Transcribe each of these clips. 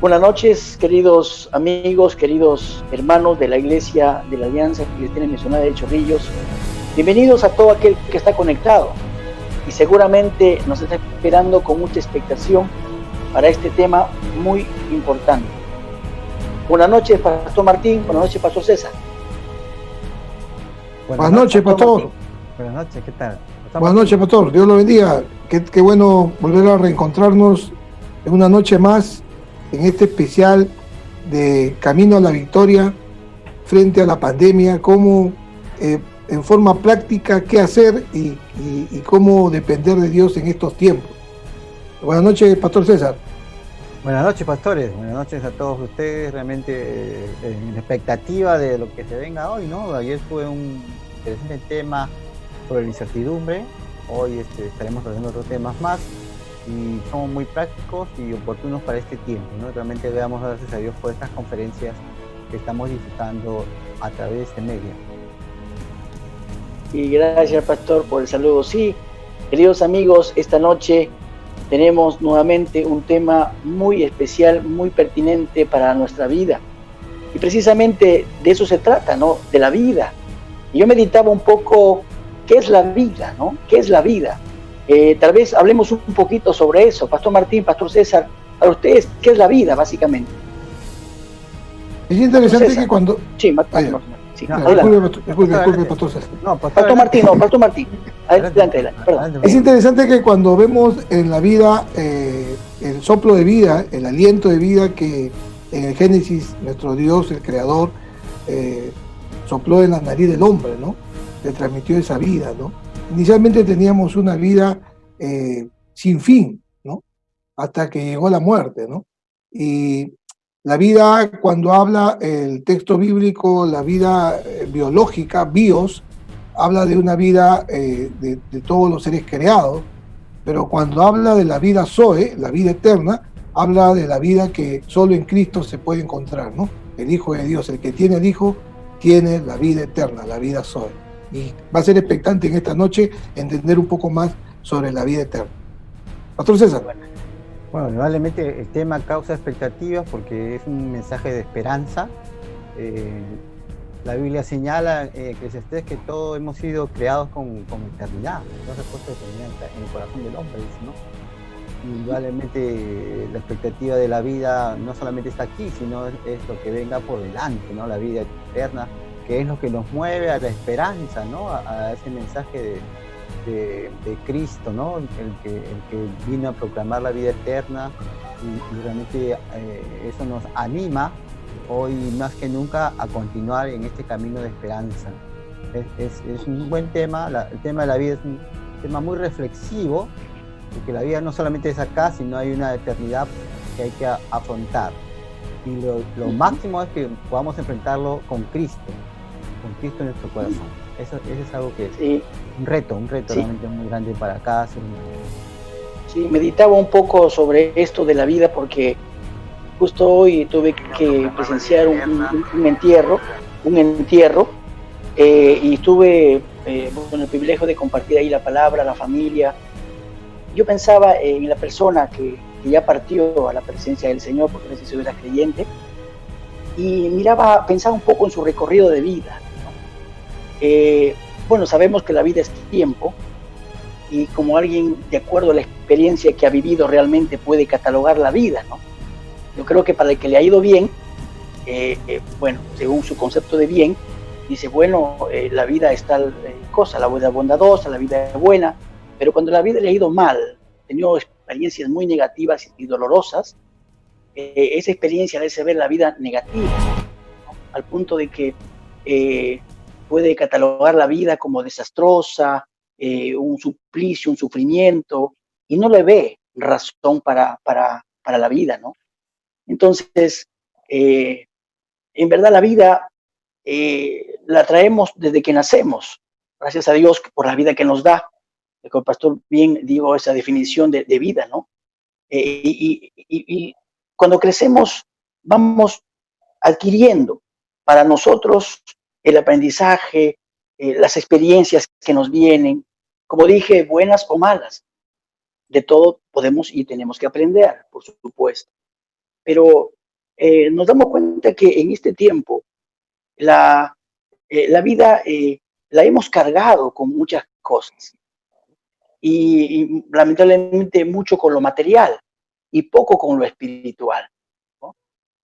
Buenas noches, queridos amigos, queridos hermanos de la Iglesia de la Alianza Cristiana Misionera de Chorrillos. Bienvenidos a todo aquel que está conectado y seguramente nos está esperando con mucha expectación para este tema muy importante. Buenas noches, Pastor Martín. Buenas noches, Pastor César. Buenas noches, Pastor. Martín. Buenas noches, ¿qué tal? Buenas noches, Pastor. Dios lo bendiga. Qué bueno volver a reencontrarnos en una noche más en este especial de Camino a la Victoria frente a la pandemia, cómo en forma práctica qué hacer y cómo depender de Dios en estos tiempos. Buenas noches, Pastor César. Buenas noches, pastores. Buenas noches a todos ustedes. Realmente en expectativa de lo que se venga hoy, ¿no? Ayer fue un interesante tema sobre la incertidumbre. Hoy estaremos tratando otros temas más y somos muy prácticos y oportunos para este tiempo, ¿no? Realmente le damos gracias a Dios por estas conferencias que estamos disfrutando a través de este medio. Y gracias, Pastor, por el saludo. Sí, queridos amigos, esta noche tenemos nuevamente un tema muy especial, muy pertinente para nuestra vida. Y precisamente de eso se trata, ¿no? De la vida. Y yo meditaba un poco, ¿qué es la vida, no? ¿Qué es la vida? Tal vez hablemos un poquito sobre eso. Pastor Martín, Pastor César, para ustedes, ¿qué es la vida, básicamente? Es interesante que cuando... Sí, Martín. Sí, disculpe, Pastor César. No, Pastor Martín, no, Pastor Martín. Adelante, perdón. Es interesante que cuando vemos en la vida el soplo de vida, el aliento de vida que en el Génesis nuestro Dios, el Creador, sopló en la nariz del hombre, ¿no? Le transmitió esa vida, ¿no? Inicialmente teníamos una vida sin fin, ¿no? Hasta que llegó la muerte, ¿no? Y la vida, cuando habla el texto bíblico, la vida biológica, bios, habla de una vida de todos los seres creados, pero cuando habla de la vida Zoe, la vida eterna, habla de la vida que solo en Cristo se puede encontrar, ¿no? El Hijo de Dios, el que tiene el Hijo, tiene la vida eterna, la vida Zoe. Y va a ser expectante en esta noche entender un poco más sobre la vida eterna. Pastor César. Bueno, probablemente el tema causa expectativas porque es un mensaje de esperanza. La Biblia señala en Eclesiastés que todos hemos sido creados con eternidad. Entonces, cosas en el corazón del hombre, ¿no? Indudablemente la expectativa de la vida no solamente está aquí, sino es lo que venga por delante, ¿no? La vida eterna, que es lo que nos mueve a la esperanza, ¿no? A ese mensaje de Cristo, ¿no? El que vino a proclamar la vida eterna y realmente eso nos anima hoy más que nunca a continuar en este camino de esperanza. Es un buen tema, el tema de la vida es un tema muy reflexivo, porque la vida no solamente es acá, sino hay una eternidad que hay que afrontar. Y lo máximo es que podamos enfrentarlo con Cristo en nuestro corazón. Eso es algo que es un reto sí, realmente muy grande para cada ser humano. Sí, meditaba un poco sobre esto de la vida porque justo hoy tuve que presenciar un entierro y tuve el privilegio de compartir ahí la palabra, la familia. Yo pensaba en la persona que ya partió a la presencia del Señor, porque gracias a Dios era creyente, y pensaba un poco en su recorrido de vida, ¿no? Bueno, sabemos que la vida es tiempo, y como alguien, de acuerdo a la experiencia que ha vivido, realmente puede catalogar la vida, ¿no? Yo creo que para el que le ha ido bien, bueno, según su concepto de bien, dice, bueno, la vida es tal cosa, la vida bondadosa, la vida es buena, pero cuando la vida le ha ido mal, ha tenido experiencias muy negativas y dolorosas, esa experiencia le hace ver la vida negativa, ¿no? Al punto de que puede catalogar la vida como desastrosa, un suplicio, un sufrimiento, y no le ve razón para la vida, ¿no? Entonces, en verdad la vida la traemos desde que nacemos, gracias a Dios por la vida que nos da. El pastor bien digo esa definición de vida, ¿no? Y cuando crecemos vamos adquiriendo para nosotros el aprendizaje, las experiencias que nos vienen, como dije, buenas o malas. De todo podemos y tenemos que aprender, por supuesto. pero nos damos cuenta que en este tiempo la, la vida la hemos cargado con muchas cosas y lamentablemente mucho con lo material y poco con lo espiritual, ¿no?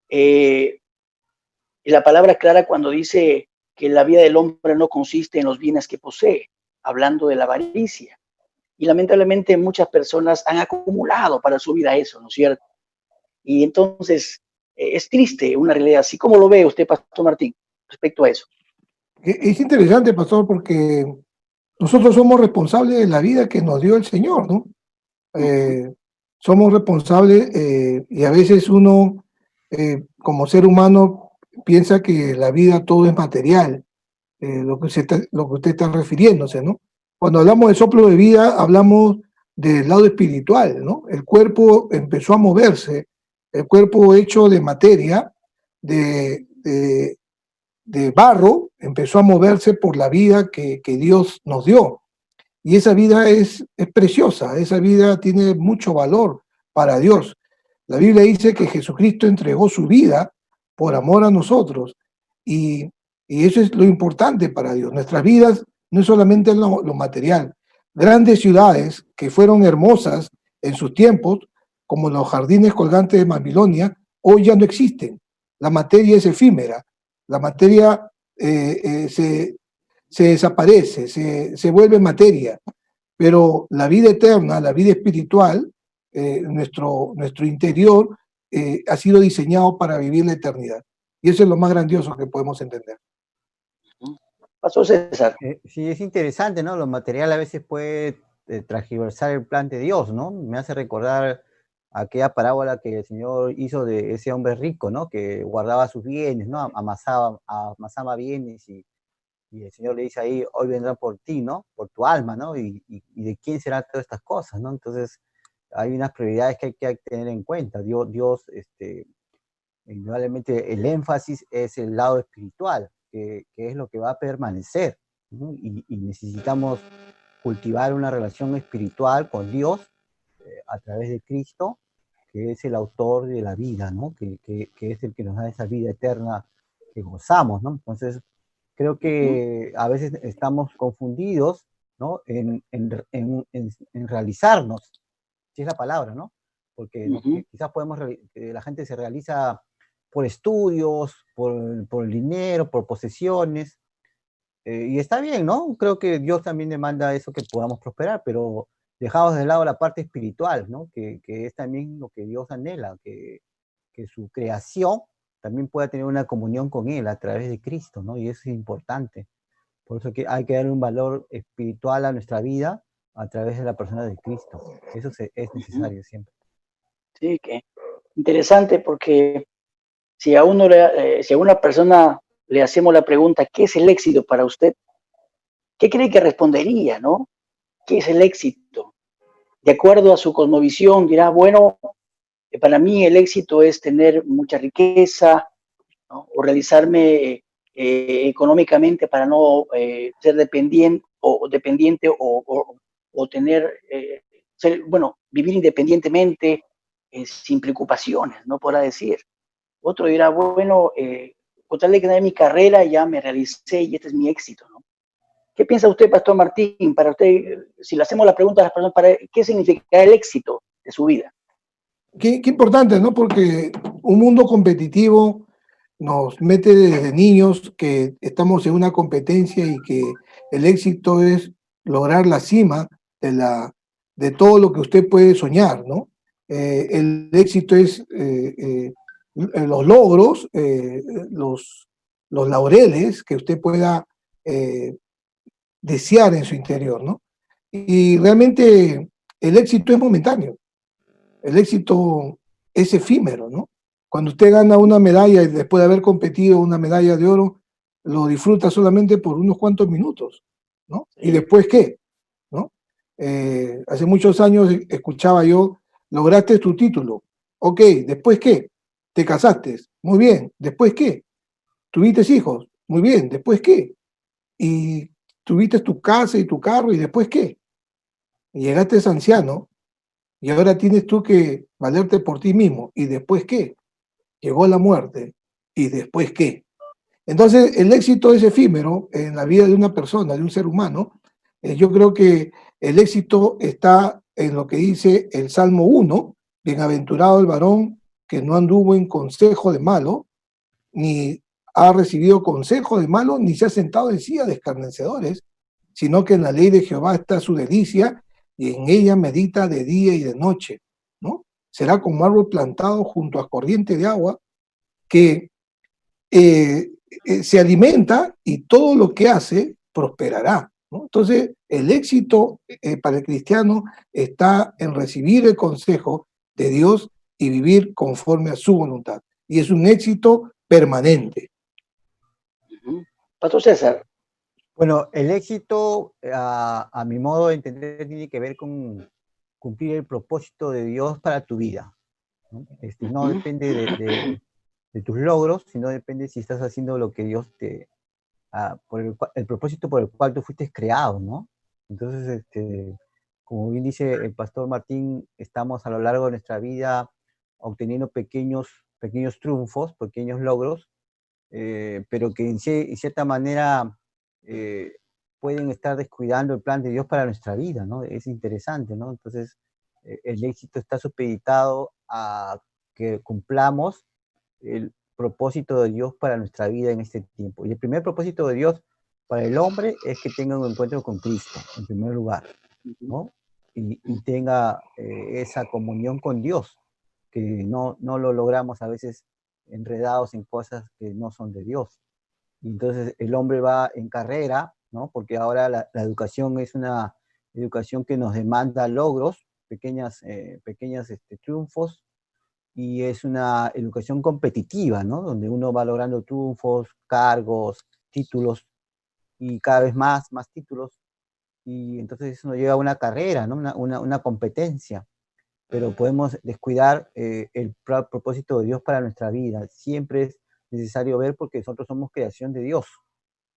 Y la palabra es clara cuando dice que la vida del hombre no consiste en los bienes que posee, hablando de la avaricia. Y lamentablemente muchas personas han acumulado para su vida eso, ¿no es cierto? Y entonces es triste una realidad así. ¿Cómo lo ve usted, Pastor Martín, respecto a eso? Es interesante, pastor, porque nosotros somos responsables de la vida que nos dio el Señor, ¿no? Eh, Somos responsables y a veces uno, como ser humano, piensa que la vida todo es material, lo que usted está refiriéndose, ¿no? Cuando hablamos de soplo de vida, hablamos del lado espiritual, ¿no? El cuerpo empezó a moverse, el cuerpo hecho de materia, de, de, de barro, empezó a moverse por la vida que Dios nos dio. Y esa vida es preciosa, esa vida tiene mucho valor para Dios. La Biblia dice que Jesucristo entregó su vida por amor a nosotros. Y, y eso es lo importante para Dios. Nuestras vidas no es solamente lo material. Grandes ciudades que fueron hermosas en sus tiempos, como los jardines colgantes de Babilonia, hoy ya no existen. La materia es efímera. La materia se desaparece, se vuelve materia, pero la vida eterna, la vida espiritual, nuestro interior ha sido diseñado para vivir la eternidad. Y eso es lo más grandioso que podemos entender. Pastor César. Sí, es interesante, ¿no? Lo material a veces puede transgiversar el plan de Dios, ¿no? Me hace recordar aquella parábola que el Señor hizo de ese hombre rico, ¿no? Que guardaba sus bienes, ¿no? Amasaba bienes y el Señor le dice ahí, hoy vendrán por ti, ¿no? Por tu alma, ¿no? Y de quién serán todas estas cosas, ¿no? Entonces, hay unas prioridades que hay que tener en cuenta. Dios indudablemente el énfasis es el lado espiritual, que es lo que va a permanecer, ¿no? Y necesitamos cultivar una relación espiritual con Dios a través de Cristo, que es el autor de la vida, ¿no? Que es el que nos da esa vida eterna que gozamos, ¿no? Entonces, creo que a veces estamos confundidos, ¿no? En realizarnos, si es la palabra, ¿no? Porque quizás la gente se realiza por estudios, por el dinero, por posesiones, y está bien, ¿no? Creo que Dios también demanda eso, que podamos prosperar, pero dejamos de lado la parte espiritual, ¿no? Que es también lo que Dios anhela, que su creación también pueda tener una comunión con Él a través de Cristo, ¿no? Y eso es importante. Por eso que hay que dar un valor espiritual a nuestra vida a través de la persona de Cristo. Eso es necesario siempre. Sí, que interesante, porque si a una persona le hacemos la pregunta, ¿qué es el éxito para usted? ¿Qué cree que respondería, no? ¿Qué es el éxito? De acuerdo a su cosmovisión, dirá, bueno, para mí el éxito es tener mucha riqueza, ¿no? O realizarme económicamente para no ser dependiente o tener, vivir independientemente, sin preocupaciones, ¿no? Podrá decir. Otro dirá, bueno, con tal de tener mi carrera ya me realicé y este es mi éxito, ¿no? ¿Qué piensa usted, Pastor Martín? Para usted, si le hacemos la pregunta a las personas, ¿qué significa el éxito de su vida? Qué importante, ¿no? Porque un mundo competitivo nos mete desde niños que estamos en una competencia y que el éxito es lograr la cima de todo lo que usted puede soñar, ¿no? El éxito es los logros, los laureles que usted pueda desear en su interior, ¿no? Y realmente el éxito es momentáneo, el éxito es efímero, ¿no? Cuando usted gana una medalla y después de haber competido una medalla de oro, lo disfruta solamente por unos cuantos minutos, ¿no? ¿Y después qué? ¿No? Hace muchos años escuchaba yo, lograste tu título, ok, ¿después qué? Te casaste, muy bien, ¿después qué? ¿Tuviste hijos? Muy bien, ¿después qué? Y tuviste tu casa y tu carro, ¿y después qué? Y llegaste anciano, y ahora tienes tú que valerte por ti mismo, ¿y después qué? llegó la muerte, ¿y después qué? Entonces, el éxito es efímero en la vida de una persona, de un ser humano. Yo creo que el éxito está en lo que dice el Salmo 1, bienaventurado el varón que no anduvo en consejo de malo, ni ha recibido consejo de malo, ni se ha sentado en silla de escarnecedores, sino que en la ley de Jehová está su delicia, y en ella medita de día y de noche, ¿no? Será como árbol plantado junto a corriente de agua, que se alimenta y todo lo que hace prosperará, ¿no? Entonces, el éxito para el cristiano está en recibir el consejo de Dios y vivir conforme a su voluntad. Y es un éxito permanente. Pastor César. Bueno, el éxito, a mi modo de entender, tiene que ver con cumplir el propósito de Dios para tu vida, ¿no? No depende de tus logros, sino depende si estás haciendo lo que Dios por el propósito por el cual tú fuiste creado, ¿no? Entonces, como bien dice el pastor Martín, estamos a lo largo de nuestra vida obteniendo pequeños triunfos, pequeños logros, pero que en cierta manera pueden estar descuidando el plan de Dios para nuestra vida, ¿no? Es interesante, ¿no? Entonces, el éxito está supeditado a que cumplamos el propósito de Dios para nuestra vida en este tiempo. Y el primer propósito de Dios para el hombre es que tenga un encuentro con Cristo, en primer lugar, ¿no? Y tenga esa comunión con Dios, que no lo logramos a veces enredados en cosas que no son de Dios. Y entonces el hombre va en carrera, ¿no? Porque ahora la educación es una educación que nos demanda logros, pequeños triunfos, y es una educación competitiva, ¿no? Donde uno va logrando triunfos, cargos, títulos, y cada vez más títulos, y entonces eso nos lleva a una carrera, ¿no? Una competencia, pero podemos descuidar el propósito de Dios para nuestra vida. Siempre es necesario ver, porque nosotros somos creación de Dios.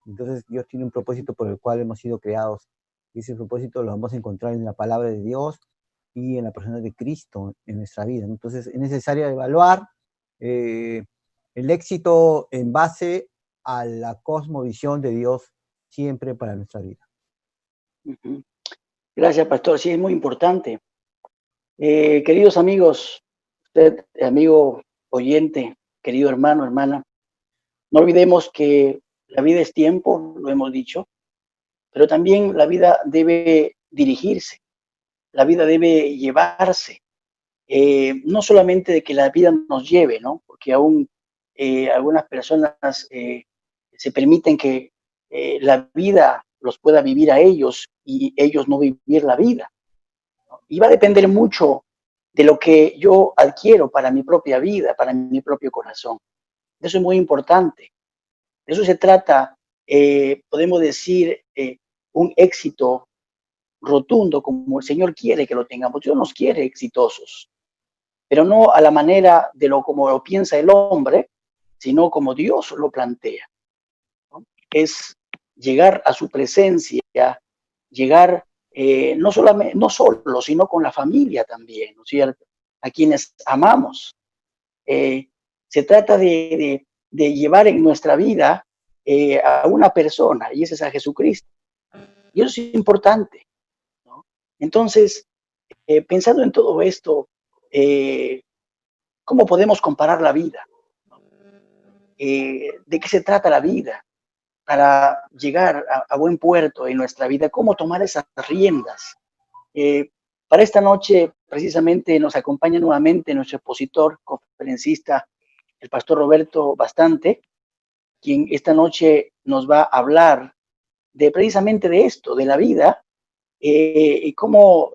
Entonces Dios tiene un propósito por el cual hemos sido creados, y ese propósito lo vamos a encontrar en la palabra de Dios y en la persona de Cristo en nuestra vida. Entonces es necesario evaluar el éxito en base a la cosmovisión de Dios siempre para nuestra vida. Gracias, pastor. Sí, es muy importante. Queridos amigos, usted, amigo oyente, querido hermano, hermana, no olvidemos que la vida es tiempo, lo hemos dicho, pero también la vida debe dirigirse, la vida debe llevarse. No solamente de que la vida nos lleve, ¿no? Porque aún algunas personas se permiten que la vida los pueda vivir a ellos y ellos no vivir la vida, ¿no? Y va a depender mucho de lo que yo adquiero para mi propia vida, para mi propio corazón. Eso es muy importante. De eso se trata, podemos decir, un éxito rotundo como el Señor quiere que lo tengamos. Dios nos quiere exitosos, pero no a la manera de como lo piensa el hombre, sino como Dios lo plantea, ¿no? Es llegar a su presencia, llegar no solo, sino con la familia también, ¿no es cierto? A quienes amamos. Se trata de llevar en nuestra vida a una persona, y ese es a Jesucristo. Y eso es importante, ¿no? Entonces, pensando en todo esto, ¿cómo podemos comparar la vida? ¿De qué se trata la vida? Para llegar a buen puerto en nuestra vida, ¿cómo tomar esas riendas? Para esta noche, precisamente, nos acompaña nuevamente nuestro expositor, conferencista, el pastor Roberto Bastante, quien esta noche nos va a hablar precisamente de esto, de la vida, y cómo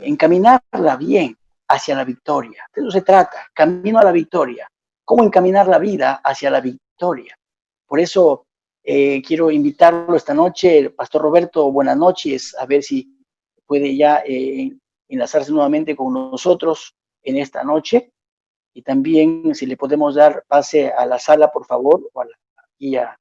encaminarla bien hacia la victoria. De eso se trata, camino a la victoria. ¿Cómo encaminar la vida hacia la victoria? Por eso quiero invitarlo esta noche, el pastor Roberto, buenas noches, a ver si puede ya enlazarse nuevamente con nosotros en esta noche, y también si le podemos dar pase a la sala, por favor, o aquí a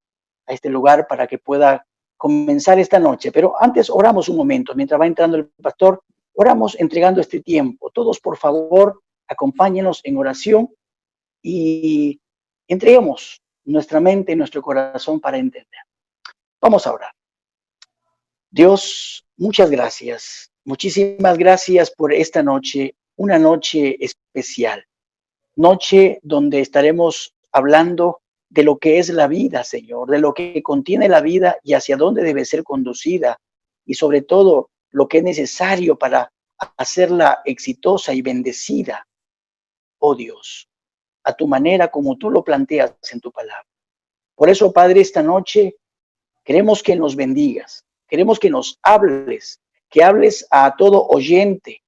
este lugar para que pueda comenzar esta noche. Pero antes oramos un momento, mientras va entrando el pastor, oramos entregando este tiempo. Todos, por favor, acompáñenos en oración y entreguemos nuestra mente y nuestro corazón para entender. Vamos a orar. Dios, muchas gracias. Muchísimas gracias por esta noche, una noche especial. Noche donde estaremos hablando de lo que es la vida, Señor, de lo que contiene la vida y hacia dónde debe ser conducida, y sobre todo lo que es necesario para hacerla exitosa y bendecida, oh Dios, a tu manera como tú lo planteas en tu palabra. Por eso, Padre, esta noche queremos que nos bendigas, queremos que nos hables, que hables a todo oyente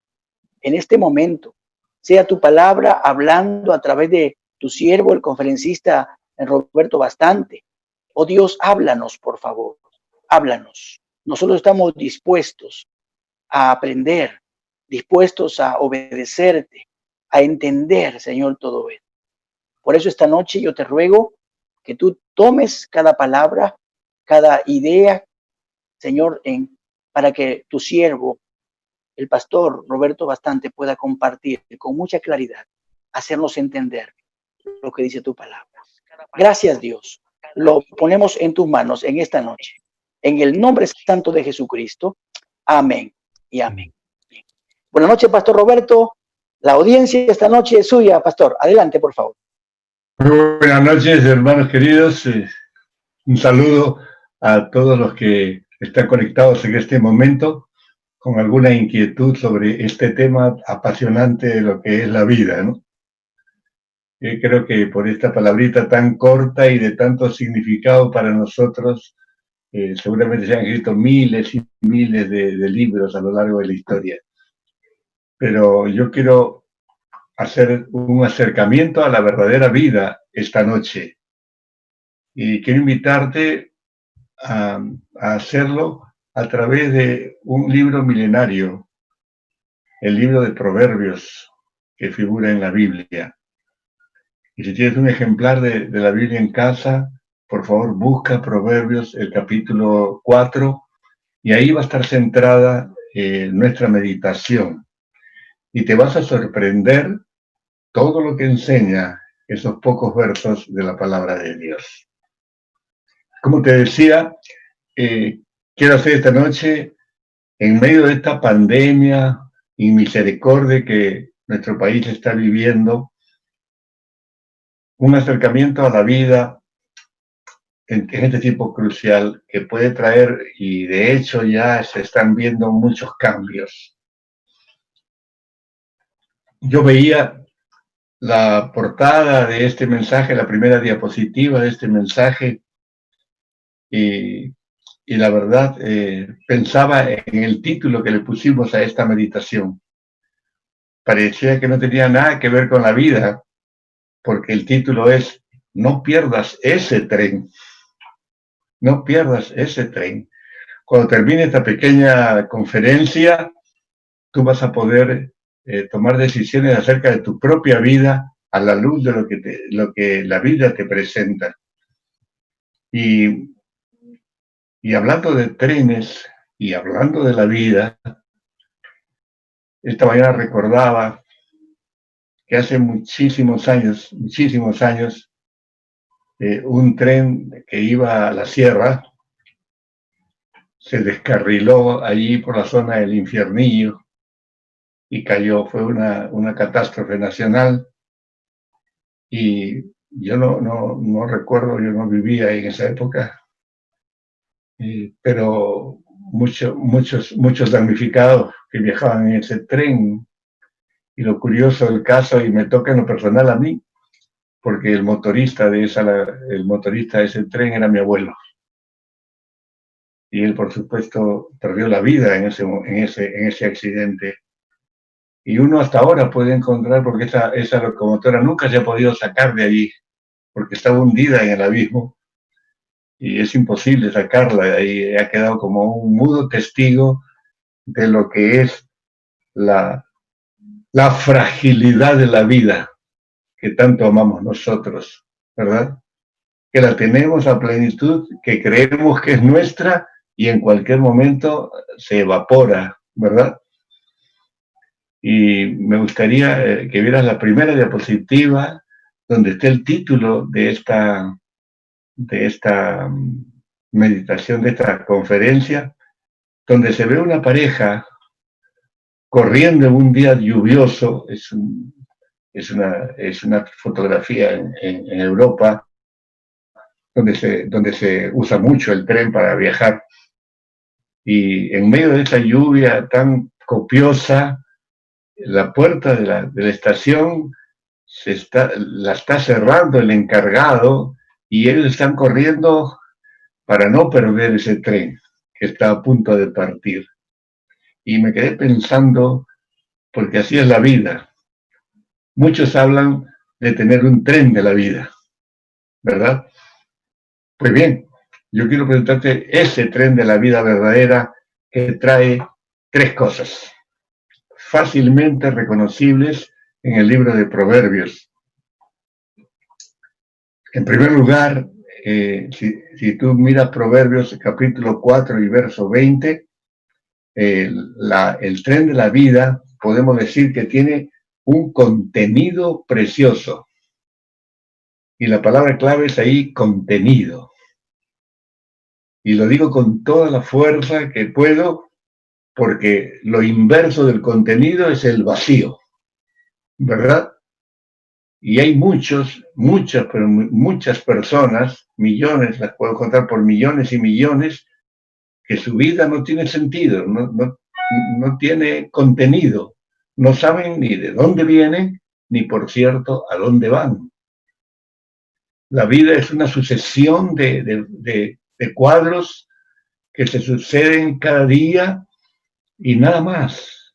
en este momento, sea tu palabra hablando a través de tu siervo, el conferencista Roberto Bastante. Oh Dios, háblanos, por favor, háblanos. Nosotros estamos dispuestos a aprender, dispuestos a obedecerte, a entender, Señor, todo esto. Por eso esta noche yo te ruego que tú tomes cada palabra, cada idea, Señor, para que tu siervo, el pastor Roberto Bastante, pueda compartir con mucha claridad, hacernos entender lo que dice tu palabra. Gracias, Dios. Lo ponemos en tus manos en esta noche. En el nombre santo de Jesucristo. Amén y amén. Bien. Buenas noches, Pastor Roberto. La audiencia esta noche es suya, Pastor. Adelante, por favor. Muy buenas noches, hermanos queridos. Un saludo a todos los que están conectados en este momento con alguna inquietud sobre este tema apasionante de lo que es la vida, ¿no? Creo que por esta palabrita tan corta y de tanto significado para nosotros, seguramente se han escrito miles y miles de libros a lo largo de la historia. Pero yo quiero hacer un acercamiento a la verdadera vida esta noche. Y quiero invitarte a hacerlo a través de un libro milenario, el libro de Proverbios, que figura en la Biblia. Y si tienes un ejemplar de la Biblia en casa, por favor busca Proverbios, el capítulo 4, y ahí va a estar centrada nuestra meditación. Y te vas a sorprender todo lo que enseña esos pocos versos de la palabra de Dios. Como te decía, quiero hacer esta noche, en medio de esta pandemia y misericordia que nuestro país está viviendo, un acercamiento a la vida en este tiempo crucial que puede traer, y de hecho ya se están viendo muchos cambios. Yo veía la portada de este mensaje, la primera diapositiva de este mensaje, y la verdad pensaba en el título que le pusimos a esta meditación. Parecía que no tenía nada que ver con la vida, porque el título es "No pierdas ese tren". No pierdas ese tren. Cuando termine esta pequeña conferencia, tú vas a poder tomar decisiones acerca de tu propia vida a la luz de lo que la vida te presenta. Y hablando de trenes y hablando de la vida, esta mañana recordaba que hace muchísimos años, un tren que iba a la sierra se descarriló allí por la zona del Infiernillo y cayó. Fue una catástrofe nacional, y yo no recuerdo, yo no vivía en esa época, pero muchos damnificados que viajaban en ese tren. Y lo curioso del caso, y me toca en lo personal a mí, porque el motorista de ese tren era mi abuelo. Y él, por supuesto, perdió la vida en ese accidente. Y uno hasta ahora puede encontrar, porque esa locomotora nunca se ha podido sacar de allí, porque estaba hundida en el abismo, y es imposible sacarla de ahí. Ha quedado como un mudo testigo de lo que es la fragilidad de la vida que tanto amamos nosotros, ¿verdad? Que la tenemos a plenitud, que creemos que es nuestra y en cualquier momento se evapora, ¿verdad? Y me gustaría que vieras la primera diapositiva donde está el título de esta meditación, de esta conferencia, donde se ve una pareja corriendo en un día lluvioso. Es una fotografía en Europa, donde se usa mucho el tren para viajar. Y en medio de esa lluvia tan copiosa, la puerta de la estación la está cerrando el encargado, y ellos están corriendo para no perder ese tren que está a punto de partir. Y me quedé pensando, porque así es la vida. Muchos hablan de tener un tren de la vida, ¿verdad? Pues bien, yo quiero presentarte ese tren de la vida verdadera que trae tres cosas fácilmente reconocibles en el libro de Proverbios. En primer lugar, si tú miras Proverbios capítulo 4 y verso 20, el tren de la vida, podemos decir que tiene un contenido precioso. Y la palabra clave es ahí, contenido. Y lo digo con toda la fuerza que puedo, porque lo inverso del contenido es el vacío, ¿verdad? Y hay muchas personas, millones, las puedo contar por millones y millones, que su vida no tiene sentido, no tiene contenido, no saben ni de dónde vienen, ni por cierto a dónde van. La vida es una sucesión de cuadros que se suceden cada día y nada más.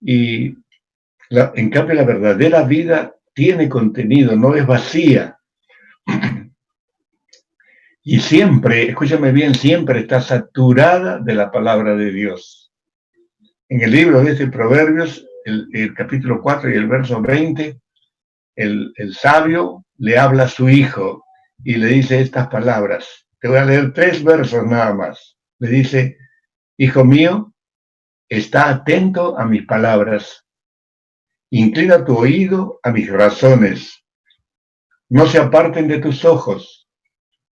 Y en cambio la verdadera vida tiene contenido, no es vacía. Y siempre, escúchame bien, siempre está saturada de la palabra de Dios. En el libro de Proverbios, el capítulo 4 y el verso 20, el sabio le habla a su hijo y le dice estas palabras. Te voy a leer 3 versos nada más. Le dice: hijo mío, está atento a mis palabras. Inclina tu oído a mis razones. No se aparten de tus ojos.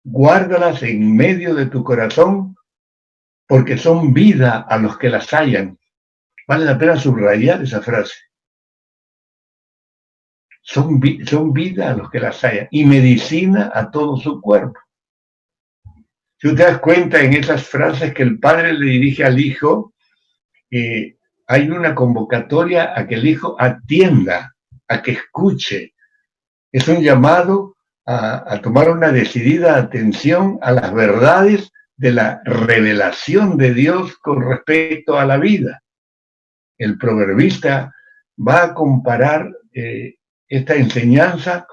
Guárdalas en medio de tu corazón, porque son vida a los que las hallan. Vale la pena subrayar esa frase. Son vida a los que las hallan y medicina a todo su cuerpo. Si tú te das cuenta en esas frases que el padre le dirige al hijo, hay una convocatoria a que el hijo atienda, a que escuche. Es un llamado a tomar una decidida atención a las verdades de la revelación de Dios con respecto a la vida. El proverbista va a comparar esta enseñanza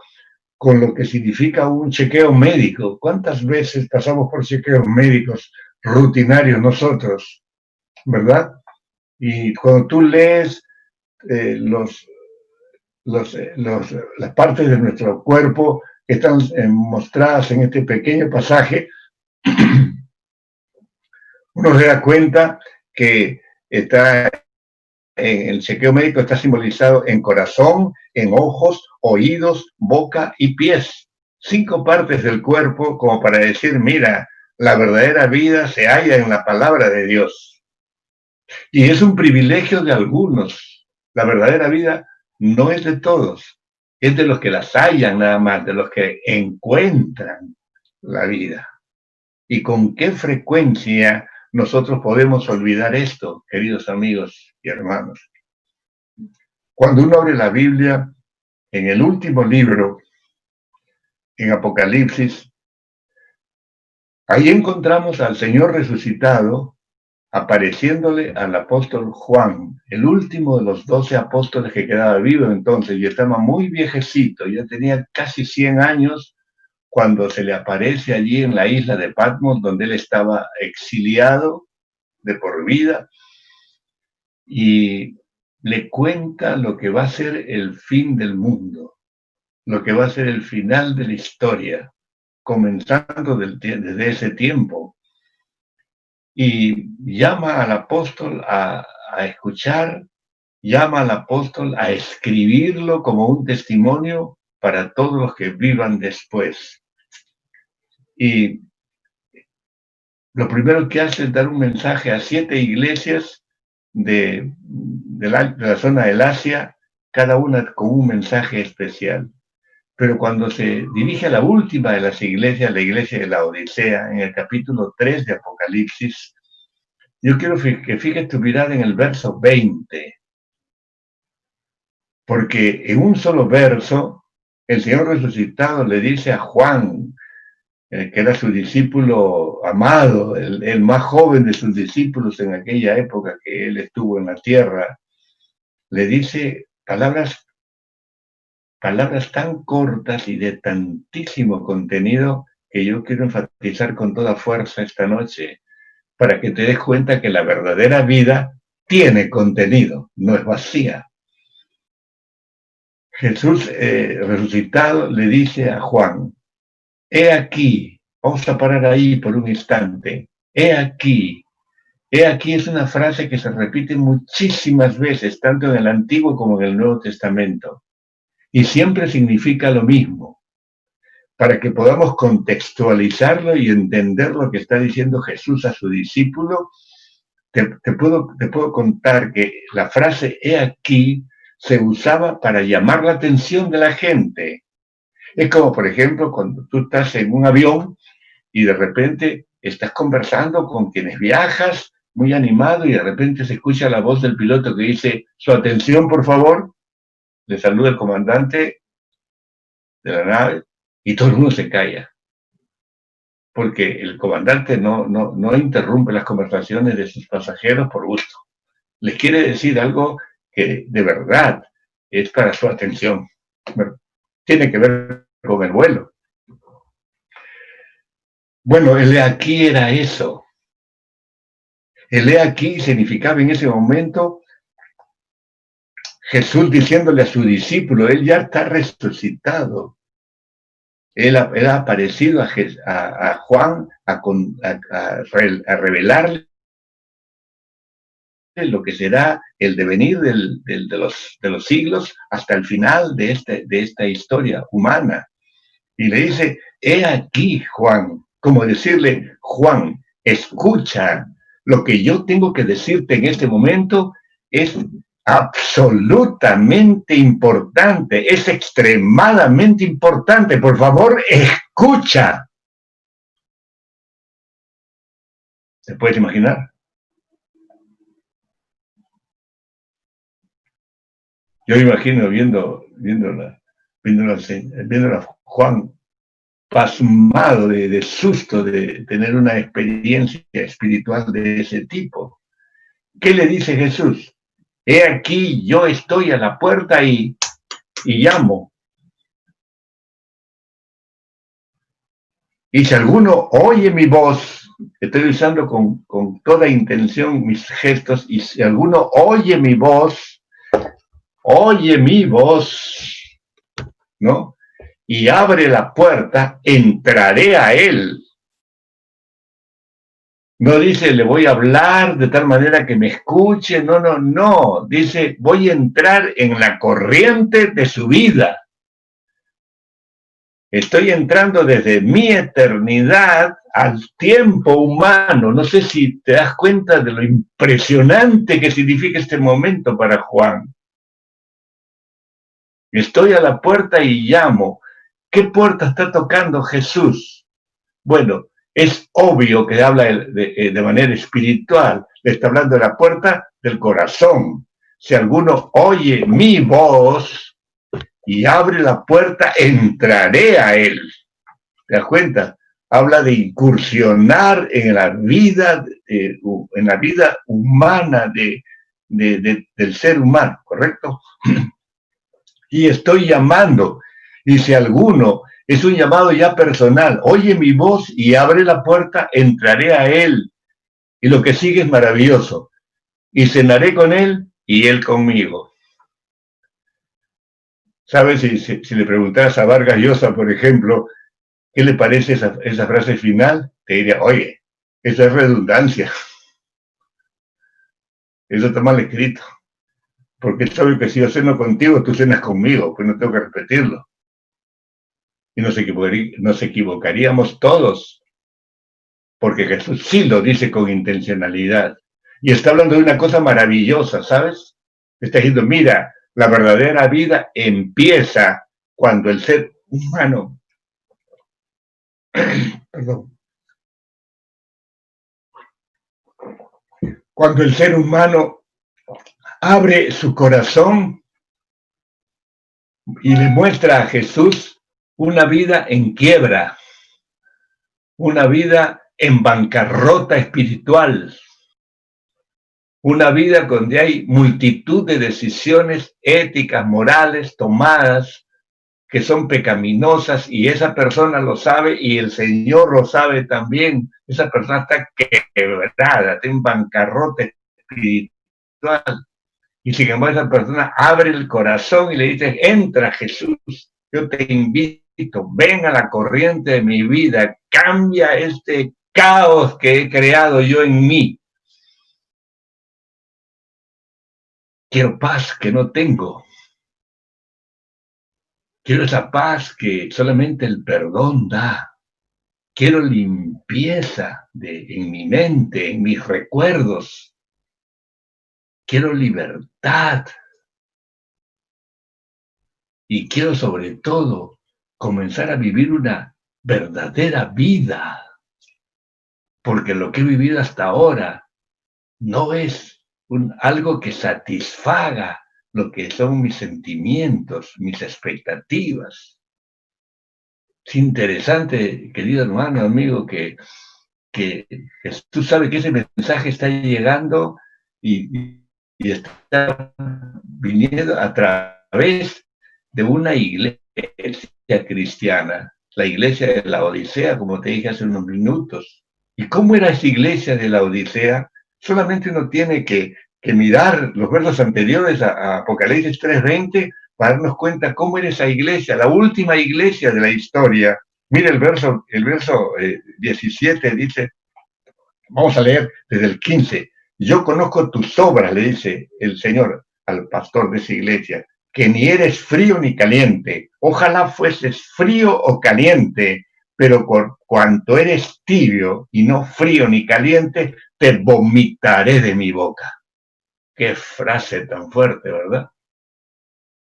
con lo que significa un chequeo médico. ¿Cuántas veces pasamos por chequeos médicos rutinarios nosotros, verdad? Y cuando tú lees las partes de nuestro cuerpo que están mostradas en este pequeño pasaje, uno se da cuenta que el chequeo médico está simbolizado en corazón, en ojos, oídos, boca y pies. 5 partes del cuerpo, como para decir, mira, la verdadera vida se halla en la palabra de Dios. Y es un privilegio de algunos. La verdadera vida no es de todos, es de los que las hallan nada más, de los que encuentran la vida. ¿Y con qué frecuencia nosotros podemos olvidar esto, queridos amigos y hermanos? Cuando uno abre la Biblia, en el último libro, en Apocalipsis, ahí encontramos al Señor resucitado apareciéndole al apóstol Juan, el último de los 12 apóstoles que quedaba vivo entonces, y estaba muy viejecito, ya tenía casi 100 años, cuando se le aparece allí en la isla de Patmos, donde él estaba exiliado de por vida, y le cuenta lo que va a ser el fin del mundo, lo que va a ser el final de la historia, comenzando desde ese tiempo. Y llama al apóstol a escuchar llama al apóstol a escribirlo como un testimonio para todos los que vivan después. Y lo primero que hace es dar un mensaje a 7 iglesias de la zona del Asia, cada una con un mensaje especial. Pero cuando se dirige a la última de las iglesias, la iglesia de la Odisea, en el capítulo 3 de Apocalipsis, yo quiero que fijes tu mirada en el verso 20, porque en un solo verso, el Señor resucitado le dice a Juan, que era su discípulo amado, el más joven de sus discípulos en aquella época que él estuvo en la tierra, le dice palabras tan cortas y de tantísimo contenido que yo quiero enfatizar con toda fuerza esta noche, para que te des cuenta que la verdadera vida tiene contenido, no es vacía. Jesús resucitado le dice a Juan, he aquí, vamos a parar ahí por un instante, he aquí es una frase que se repite muchísimas veces, tanto en el Antiguo como en el Nuevo Testamento, y siempre significa lo mismo, para que podamos contextualizarlo y entender lo que está diciendo Jesús a su discípulo. Te puedo contar que la frase he aquí se usaba para llamar la atención de la gente. Es como, por ejemplo, cuando tú estás en un avión y de repente estás conversando con quienes viajas, muy animado, y de repente se escucha la voz del piloto que dice, su atención, por favor, le saluda el comandante de la nave, y todo el mundo se calla. Porque el comandante no interrumpe las conversaciones de sus pasajeros por gusto. Les quiere decir algo que de verdad es para su atención. Tiene que ver con el vuelo. Bueno, el he aquí era eso. El he aquí significaba en ese momento Jesús diciéndole a su discípulo, él ya está resucitado. Él ha aparecido a Juan a revelarle lo que será el devenir de los siglos hasta el final de esta historia humana. Y le dice, he aquí, Juan, como decirle, Juan, escucha, lo que yo tengo que decirte en este momento es absolutamente importante, es extremadamente importante, por favor, escucha. ¿Te puedes imaginar? Yo imagino viendo a Juan pasmado de susto de tener una experiencia espiritual de ese tipo. ¿Qué le dice Jesús? He aquí, yo estoy a la puerta y llamo. Y si alguno oye mi voz, estoy usando con toda intención mis gestos, y si alguno oye mi voz, ¿no? Y abre la puerta, entraré a él. No dice, le voy a hablar de tal manera que me escuche, no. Dice, voy a entrar en la corriente de su vida. Estoy entrando desde mi eternidad al tiempo humano. No sé si te das cuenta de lo impresionante que significa este momento para Juan. Estoy a la puerta y llamo. ¿Qué puerta está tocando Jesús? Bueno, es obvio que habla de manera espiritual. Le está hablando de la puerta del corazón. Si alguno oye mi voz y abre la puerta, entraré a él. ¿Te das cuenta? Habla de incursionar en la vida humana del ser humano, ¿correcto? Y estoy llamando. Y si alguno, es un llamado ya personal, oye mi voz y abre la puerta, entraré a él. Y lo que sigue es maravilloso. Y cenaré con él y él conmigo. ¿Sabes? Si le preguntaras a Vargas Llosa, por ejemplo, ¿qué le parece esa frase final? Te diría, oye, eso es redundancia. Eso está mal escrito. porque sabe que si yo ceno contigo, tú cenas conmigo, pues no tengo que repetirlo. Y nos equivocaríamos todos, porque Jesús sí lo dice con intencionalidad. Y está hablando de una cosa maravillosa, ¿sabes? Está diciendo, mira, la verdadera vida empieza cuando el ser humano, perdón, cuando el ser humano abre su corazón y le muestra a Jesús una vida en quiebra, una vida en bancarrota espiritual, una vida donde hay multitud de decisiones éticas, morales, tomadas, que son pecaminosas, y esa persona lo sabe y el Señor lo sabe también. Esa persona está quebrada, está en bancarrota espiritual. Y sin embargo esa persona abre el corazón y le dice, entra Jesús, yo te invito, ven a la corriente de mi vida, cambia este caos que he creado yo en mí. Quiero paz que no tengo. Quiero esa paz que solamente el perdón da. Quiero limpieza en mi mente, en mis recuerdos. Quiero libertad. Y quiero sobre todo comenzar a vivir una verdadera vida. Porque lo que he vivido hasta ahora no es algo que satisfaga lo que son mis sentimientos, mis expectativas. Es interesante, querido hermano, amigo, que tú sabes que ese mensaje está llegando y está viniendo a través de una iglesia cristiana, la iglesia de la Odisea, como te dije hace unos minutos. ¿Y cómo era esa iglesia de la Odisea? Solamente uno tiene que mirar los versos anteriores a Apocalipsis 3:20 para darnos cuenta cómo era esa iglesia, la última iglesia de la historia. Mira el verso 17, dice, vamos a leer desde el 15. Yo conozco tus obras, le dice el Señor al pastor de esa iglesia, que ni eres frío ni caliente. Ojalá fueses frío o caliente, pero por cuanto eres tibio y no frío ni caliente, te vomitaré de mi boca. Qué frase tan fuerte, ¿verdad?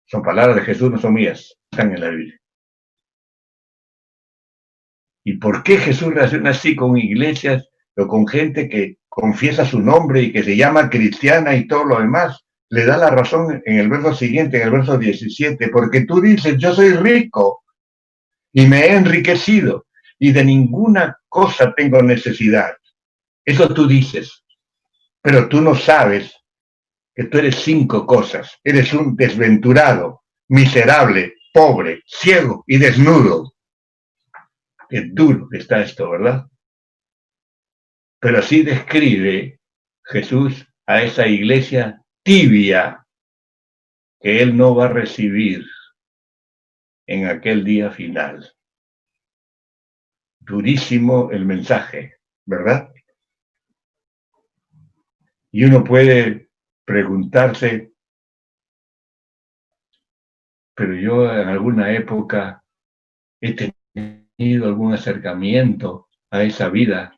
Son palabras de Jesús, no son mías, están en la Biblia. ¿Y por qué Jesús reacciona así con iglesias o con gente que confiesa su nombre y que se llama cristiana y todo lo demás? Le da la razón en el verso siguiente, en el verso 17, porque tú dices, yo soy rico y me he enriquecido y de ninguna cosa tengo necesidad. Eso tú dices, pero tú no sabes que tú eres 5 cosas. Eres un desventurado, miserable, pobre, ciego y desnudo. Qué duro está esto, ¿verdad? Pero así describe Jesús a esa iglesia tibia que él no va a recibir en aquel día final. Durísimo el mensaje, ¿verdad? Y uno puede preguntarse, pero yo en alguna época he tenido algún acercamiento a esa vida.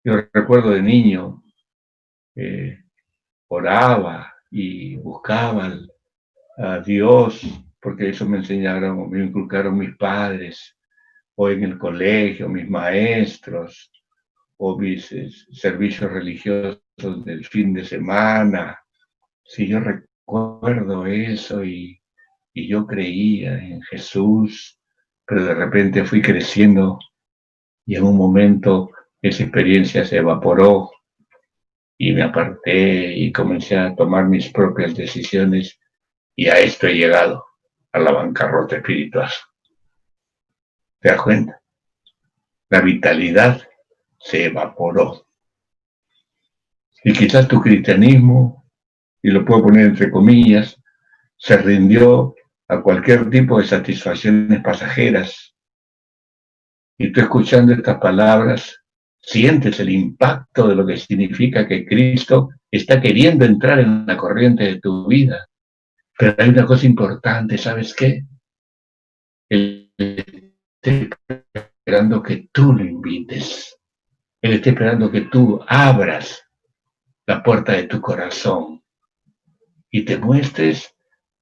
Yo recuerdo de niño, oraba y buscaba a Dios, porque eso me enseñaron, me inculcaron mis padres, o en el colegio, mis maestros, o mis servicios religiosos del fin de semana. Sí, yo recuerdo eso y yo creía en Jesús, pero de repente fui creciendo y en un momento esa experiencia se evaporó y me aparté y comencé a tomar mis propias decisiones y a esto he llegado, a la bancarrota espiritual. ¿Te das cuenta? La vitalidad se evaporó. Y quizás tu cristianismo, y lo puedo poner entre comillas, se rindió a cualquier tipo de satisfacciones pasajeras. Y tú escuchando estas palabras, sientes el impacto de lo que significa que Cristo está queriendo entrar en la corriente de tu vida. Pero hay una cosa importante, ¿sabes qué? Él está esperando que tú lo invites. Él está esperando que tú abras la puerta de tu corazón y te muestres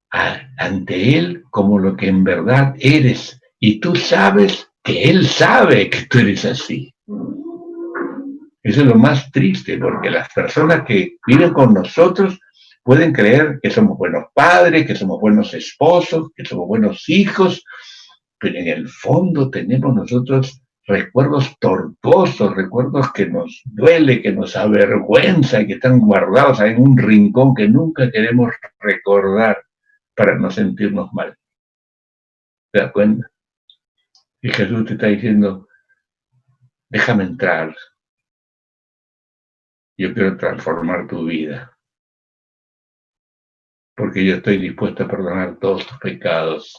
ante Él como lo que en verdad eres. Y tú sabes que Él sabe que tú eres así. Eso es lo más triste, porque las personas que viven con nosotros pueden creer que somos buenos padres, que somos buenos esposos, que somos buenos hijos, pero en el fondo tenemos nosotros recuerdos tortuosos, recuerdos que nos duele, que nos avergüenza, que están guardados en un rincón que nunca queremos recordar para no sentirnos mal. ¿Te das cuenta? Y Jesús te está diciendo, déjame entrar. Yo quiero transformar tu vida. Porque yo estoy dispuesto a perdonar todos tus pecados.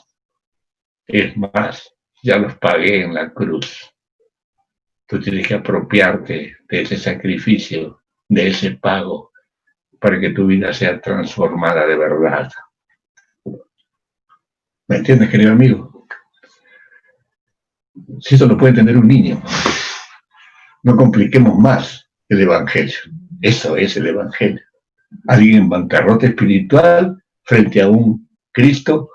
Es más, ya los pagué en la cruz. Tú tienes que apropiarte de ese sacrificio, de ese pago, para que tu vida sea transformada de verdad. ¿Me entiendes, querido amigo? Si eso lo puede entender un niño, no compliquemos más el Evangelio. Eso es el Evangelio. Alguien en bancarrota espiritual frente a un Cristo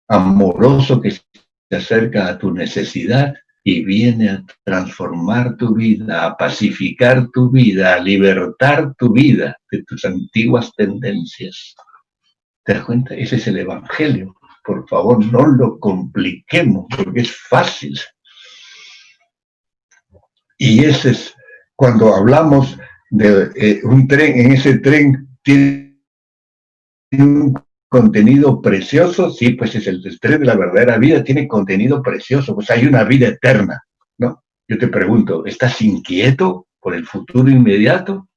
amoroso que se acerca a tu necesidad y viene a transformar tu vida, a pacificar tu vida, a libertar tu vida de tus antiguas tendencias. ¿Te das cuenta? Ese es el Evangelio. Por favor, no lo compliquemos, porque es fácil. Y ese es cuando hablamos de un tren, en ese tren tiene un contenido precioso, sí, pues es el tren de la verdadera vida, tiene contenido precioso, pues hay una vida eterna, ¿no? Yo te pregunto, ¿estás inquieto por el futuro inmediato?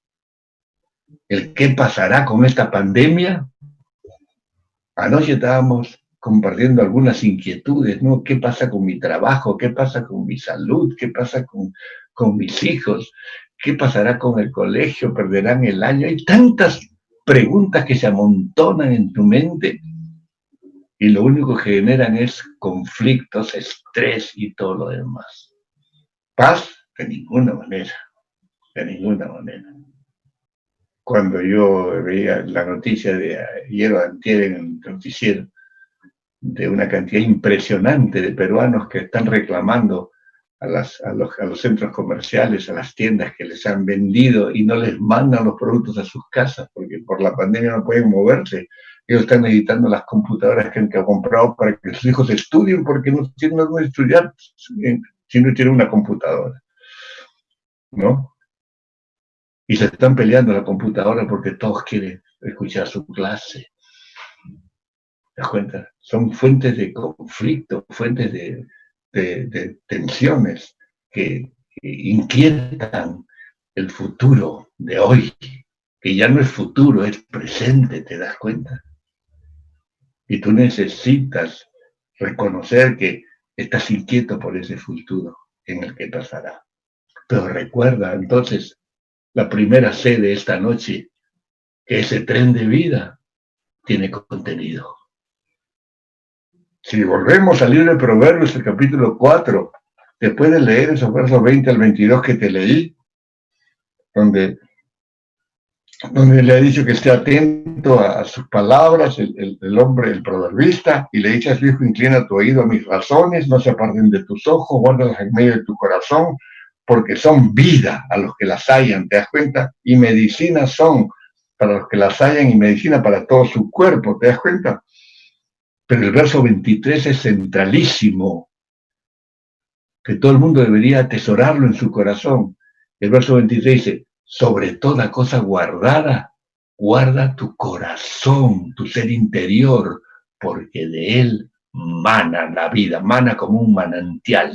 ¿El qué pasará con esta pandemia? Anoche estábamos compartiendo algunas inquietudes, ¿no? ¿Qué pasa con mi trabajo? ¿Qué pasa con mi salud? ¿Qué pasa con mis hijos? ¿Qué pasará con el colegio? ¿Perderán el año? Hay tantas preguntas que se amontonan en tu mente y lo único que generan es conflictos, estrés y todo lo demás. Paz, de ninguna manera, de ninguna manera. Cuando yo veía la noticia de ayer o antier en el noticiero de una cantidad impresionante de peruanos que están reclamando a los centros comerciales, a las tiendas que les han vendido y no les mandan los productos a sus casas porque por la pandemia no pueden moverse. Ellos están necesitando las computadoras que han comprado para que sus hijos estudien porque no tienen dónde estudiar si no tienen una computadora, ¿no? Y se están peleando la computadora porque todos quieren escuchar su clase. ¿Te das cuenta? Son fuentes de conflicto, fuentes de tensiones que inquietan el futuro de hoy, que ya no es futuro, es presente, ¿te das cuenta? Y tú necesitas reconocer que estás inquieto por ese futuro en el que pasará. Pero recuerda entonces la primera C de esta noche, que ese tren de vida tiene contenido. Si volvemos al libro de Proverbios, el capítulo 4, después de leer esos versos 20 al 22 que te leí, donde le ha dicho que esté atento a sus palabras, el hombre, el proverbista, y le dice a su hijo, inclina tu oído a mis razones, no se aparten de tus ojos, guárdalas en medio de tu corazón, porque son vida a los que las hallan, ¿te das cuenta? Y medicina son para los que las hallan y medicina para todo su cuerpo, ¿te das cuenta? Pero el verso 23 es centralísimo, que todo el mundo debería atesorarlo en su corazón. El verso 23 dice, sobre toda cosa guardada, guarda tu corazón, tu ser interior, porque de él mana la vida, mana como un manantial.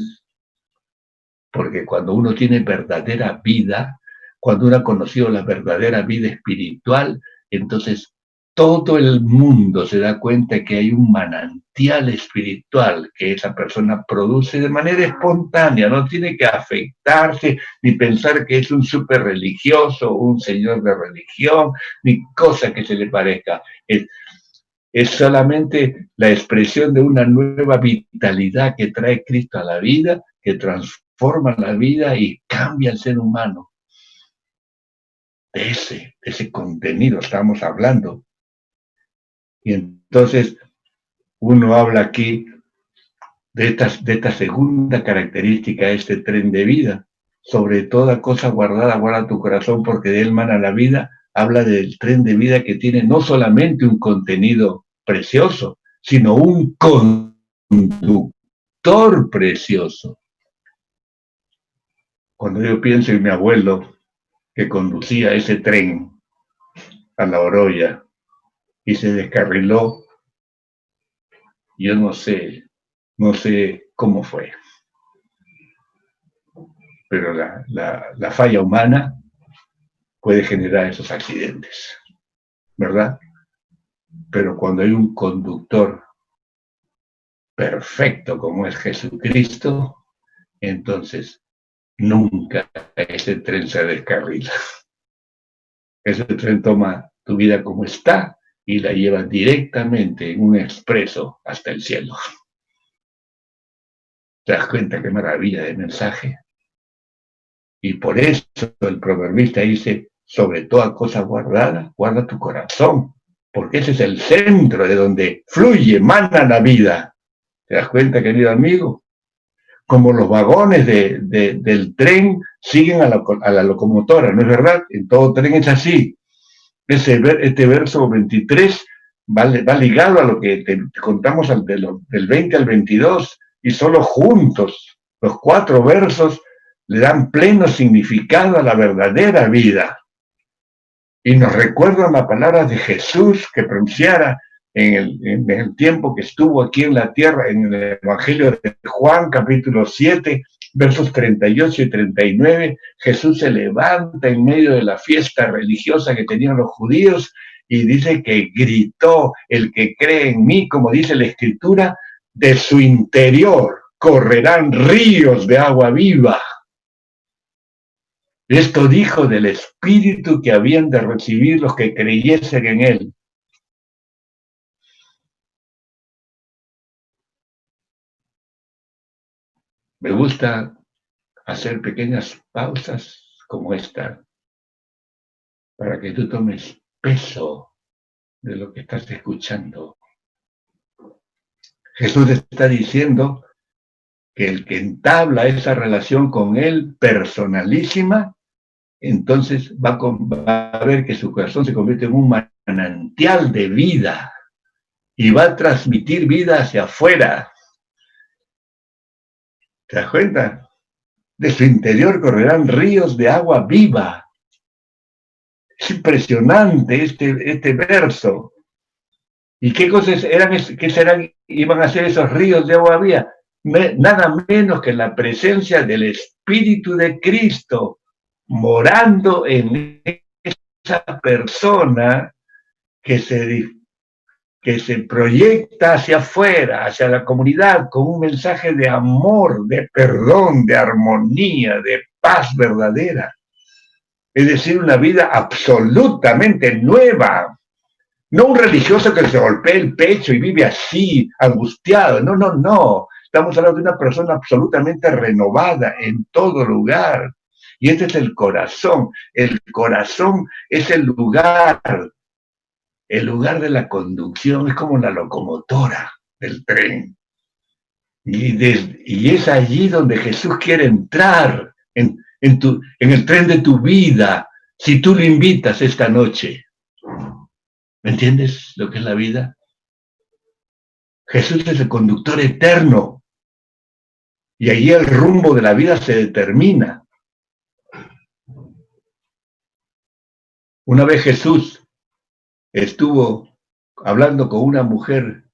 Porque cuando uno tiene verdadera vida, cuando uno ha conocido la verdadera vida espiritual, entonces todo el mundo se da cuenta que hay un manantial espiritual que esa persona produce de manera espontánea, no tiene que afectarse ni pensar que es un súper religioso, un señor de religión, ni cosa que se le parezca. es solamente la expresión de una nueva vitalidad que trae Cristo a la vida, que transforma la vida y cambia al ser humano. De ese contenido estamos hablando. Y entonces uno habla aquí de esta segunda característica, este tren de vida. Sobre toda cosa guardada, guarda tu corazón, porque de él mana la vida. Habla del tren de vida que tiene no solamente un contenido precioso, sino un conductor precioso. Cuando yo pienso en mi abuelo que conducía ese tren a La Oroya y se descarriló, yo no sé cómo fue, pero la falla humana puede generar esos accidentes, ¿verdad? Pero cuando hay un conductor perfecto como es Jesucristo, entonces nunca ese tren se descarrila. Ese tren toma tu vida como está y la lleva directamente en un expreso hasta el cielo. ¿Te das cuenta qué maravilla de mensaje? Y por eso el proverbista dice, sobre toda cosa guardada, guarda tu corazón, porque ese es el centro de donde fluye, mana la vida. ¿Te das cuenta, querido amigo? Como los vagones del tren siguen a la locomotora, ¿no es verdad? En todo tren es así. Este verso 23 va ligado a lo que te contamos del 20 al 22, y solo juntos los 4 versos le dan pleno significado a la verdadera vida. Y nos recuerdan las palabras de Jesús que pronunciara en el tiempo que estuvo aquí en la tierra, en el Evangelio de Juan, capítulo 7, versos 38 y 39. Jesús se levanta en medio de la fiesta religiosa que tenían los judíos y dice que gritó: el que cree en mí, como dice la Escritura, de su interior correrán ríos de agua viva. Esto dijo del Espíritu que habían de recibir los que creyesen en él. Me gusta hacer pequeñas pausas como esta para que tú tomes peso de lo que estás escuchando. Jesús está diciendo que el que entabla esa relación con él personalísima, entonces va a ver que su corazón se convierte en un manantial de vida y va a transmitir vida hacia afuera. ¿Te das cuenta? De su interior correrán ríos de agua viva. Es impresionante este verso. ¿Y qué cosas iban a ser esos ríos de agua viva? Nada menos que la presencia del Espíritu de Cristo morando en esa persona que se proyecta hacia afuera, hacia la comunidad, con un mensaje de amor, de perdón, de armonía, de paz verdadera. Es decir, una vida absolutamente nueva. No un religioso que se golpea el pecho y vive así, angustiado. No, no, no. Estamos hablando de una persona absolutamente renovada en todo lugar. Y este es el corazón. El corazón es el lugar de la conducción, es como la locomotora del tren. Y es allí donde Jesús quiere entrar, en el tren de tu vida, si tú lo invitas esta noche. ¿Me entiendes lo que es la vida? Jesús es el conductor eterno. Y allí el rumbo de la vida se determina. Una vez Jesús estuvo hablando con una mujer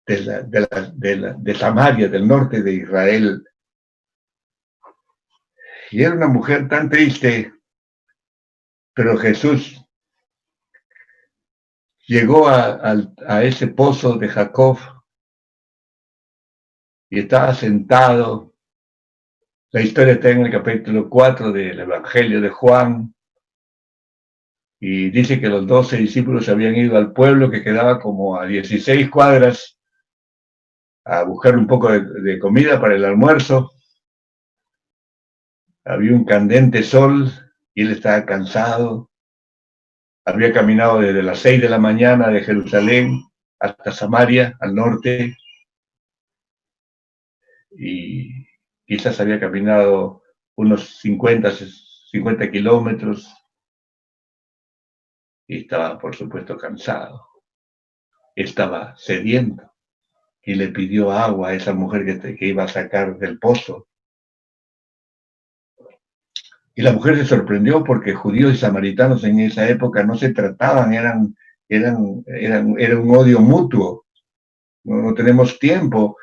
de Samaria, del norte de Israel. Y era una mujer tan triste, pero Jesús llegó a ese pozo de Jacob y estaba sentado. La historia está en el capítulo 4 del Evangelio de Juan. Y dice que los 12 discípulos habían ido al pueblo que quedaba como a 16 cuadras a buscar un poco de comida para el almuerzo. Había un candente sol y él estaba cansado. Había caminado desde las 6 de la mañana de Jerusalén hasta Samaria, al norte, y quizás había caminado unos 50 kilómetros y estaba, por supuesto, cansado. Estaba sediento y le pidió agua a esa mujer que iba a sacar del pozo. Y la mujer se sorprendió porque judíos y samaritanos en esa época no se trataban, era un odio mutuo. No tenemos tiempo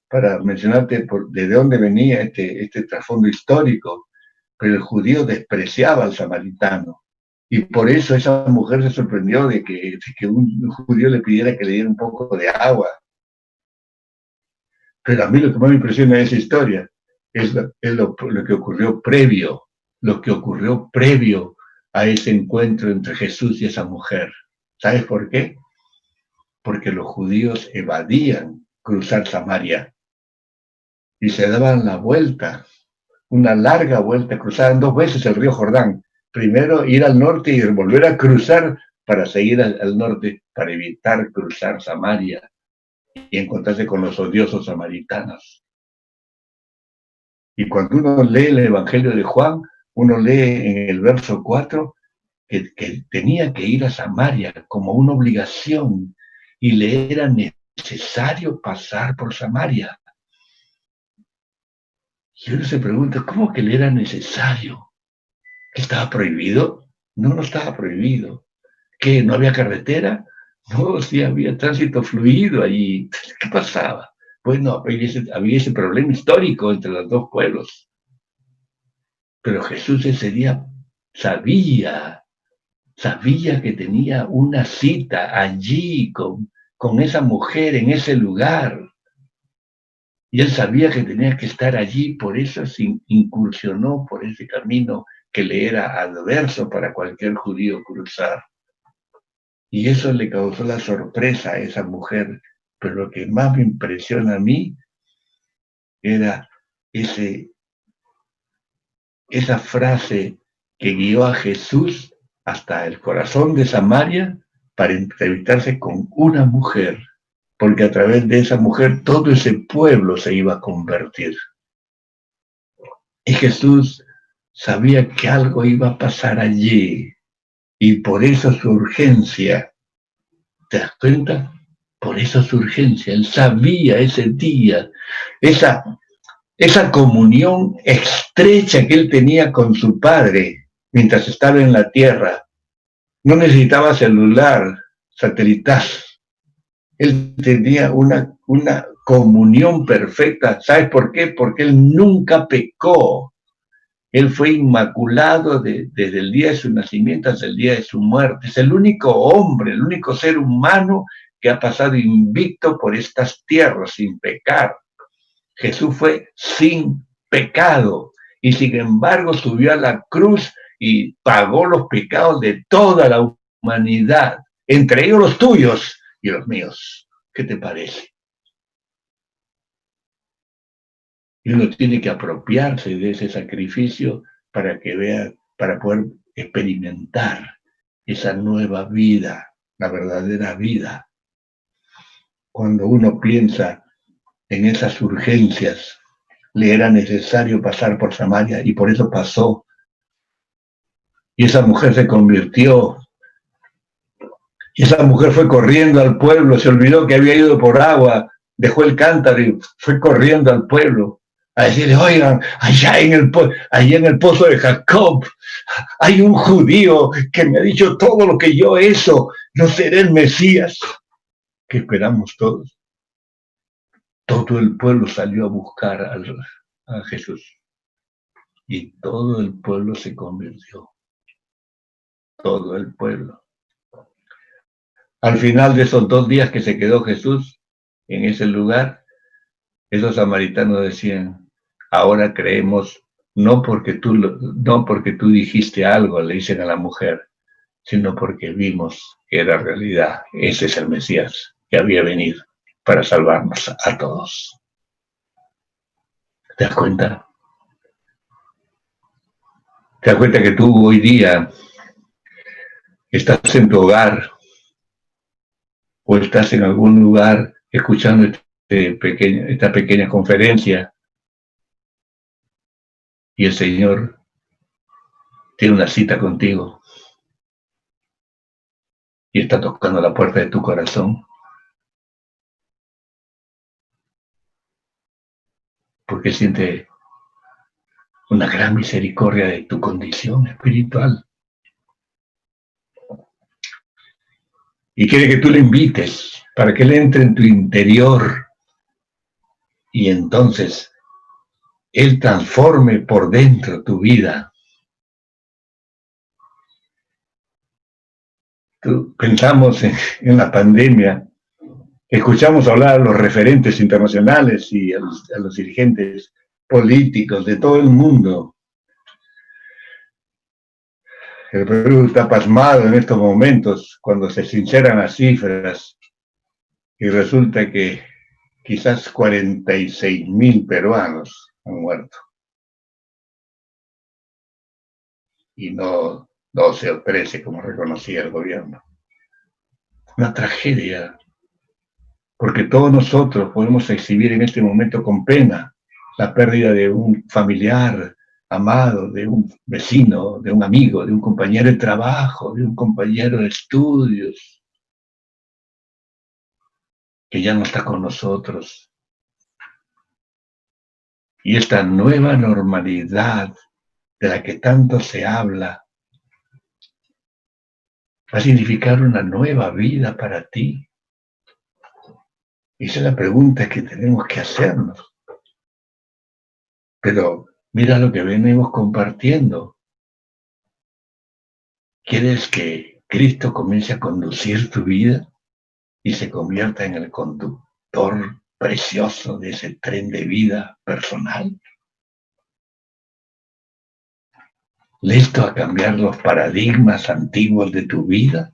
para mencionarte de dónde venía este trasfondo histórico, pero el judío despreciaba al samaritano. Y por eso esa mujer se sorprendió de que un judío le pidiera que le diera un poco de agua. Pero a mí lo que más me impresiona de esa historia es lo que ocurrió previo, a ese encuentro entre Jesús y esa mujer. ¿Sabes por qué? Porque los judíos evadían cruzar Samaria y se daban la vuelta, una larga vuelta, cruzaban 2 veces el río Jordán. Primero ir al norte y volver a cruzar para seguir al norte, para evitar cruzar Samaria y encontrarse con los odiosos samaritanos. Y cuando uno lee el Evangelio de Juan, uno lee en el verso 4 que tenía que ir a Samaria como una obligación y le era necesario pasar por Samaria. Y uno se pregunta, ¿cómo que le era necesario? ¿Estaba prohibido? No estaba prohibido. ¿Qué? ¿No había carretera? No, sí había tránsito fluido allí. ¿Qué pasaba? Bueno, había ese problema histórico entre los dos pueblos. Pero Jesús ese día sabía que tenía una cita allí con esa mujer en ese lugar. Y él sabía que tenía que estar allí, por eso se incursionó por ese camino que le era adverso para cualquier judío cruzar. Y eso le causó la sorpresa a esa mujer. Pero lo que más me impresiona a mí era esa frase que guió a Jesús hasta el corazón de Samaria para entrevistarse con una mujer, porque a través de esa mujer todo ese pueblo se iba a convertir. Y Jesús sabía que algo iba a pasar allí, y por eso su urgencia, ¿te das cuenta? Por eso su urgencia, él sabía ese día, esa comunión estrecha que él tenía con su padre mientras estaba en la tierra. No necesitaba celular, satelital. Él tenía una comunión perfecta. ¿Sabes por qué? Porque él nunca pecó. Él fue inmaculado desde el día de su nacimiento hasta el día de su muerte. Es el único hombre, el único ser humano que ha pasado invicto por estas tierras sin pecar. Jesús fue sin pecado y sin embargo subió a la cruz y pagó los pecados de toda la humanidad, entre ellos los tuyos y los míos. ¿Qué te parece? Y uno tiene que apropiarse de ese sacrificio para poder experimentar esa nueva vida, la verdadera vida. Cuando uno piensa en esas urgencias, le era necesario pasar por Samaria y por eso pasó. Y esa mujer se convirtió. Y esa mujer fue corriendo al pueblo, se olvidó que había ido por agua, dejó el cántaro y fue corriendo al pueblo a decirle, oigan, allá en el pozo de Jacob hay un judío que me ha dicho todo lo que yo eso, no seré el Mesías. ¿Qué esperamos todos? Todo el pueblo salió a buscar a Jesús y todo el pueblo se convirtió. Todo el pueblo. Al final de esos 2 días que se quedó Jesús en ese lugar, esos samaritanos decían, ahora creemos no porque tú dijiste algo, le dicen a la mujer, sino porque vimos que era realidad. Ese es el Mesías que había venido para salvarnos a todos. ¿Te das cuenta? ¿Te das cuenta que tú hoy día estás en tu hogar o estás en algún lugar escuchando esta pequeña conferencia y el Señor tiene una cita contigo y está tocando la puerta de tu corazón? Porque siente una gran misericordia de tu condición espiritual. Y quiere que tú le invites para que Él entre en tu interior y entonces Él transforme por dentro tu vida. Pensamos en la pandemia, escuchamos hablar a los referentes internacionales y a los dirigentes políticos de todo el mundo. El Perú está pasmado en estos momentos cuando se sinceran las cifras y resulta que quizás 46.000 peruanos han muerto. Y no 12 o 13 como reconocía el gobierno. Una tragedia, porque todos nosotros podemos exhibir en este momento con pena la pérdida de un familiar amado, de un vecino, de un amigo, de un compañero de trabajo, de un compañero de estudios, que ya no está con nosotros. Y esta nueva normalidad de la que tanto se habla va a significar una nueva vida para ti. Esa es la pregunta que tenemos que hacernos. Pero mira lo que venimos compartiendo. ¿Quieres que Cristo comience a conducir tu vida y se convierta en el conductor precioso de ese tren de vida personal? ¿Listo a cambiar los paradigmas antiguos de tu vida?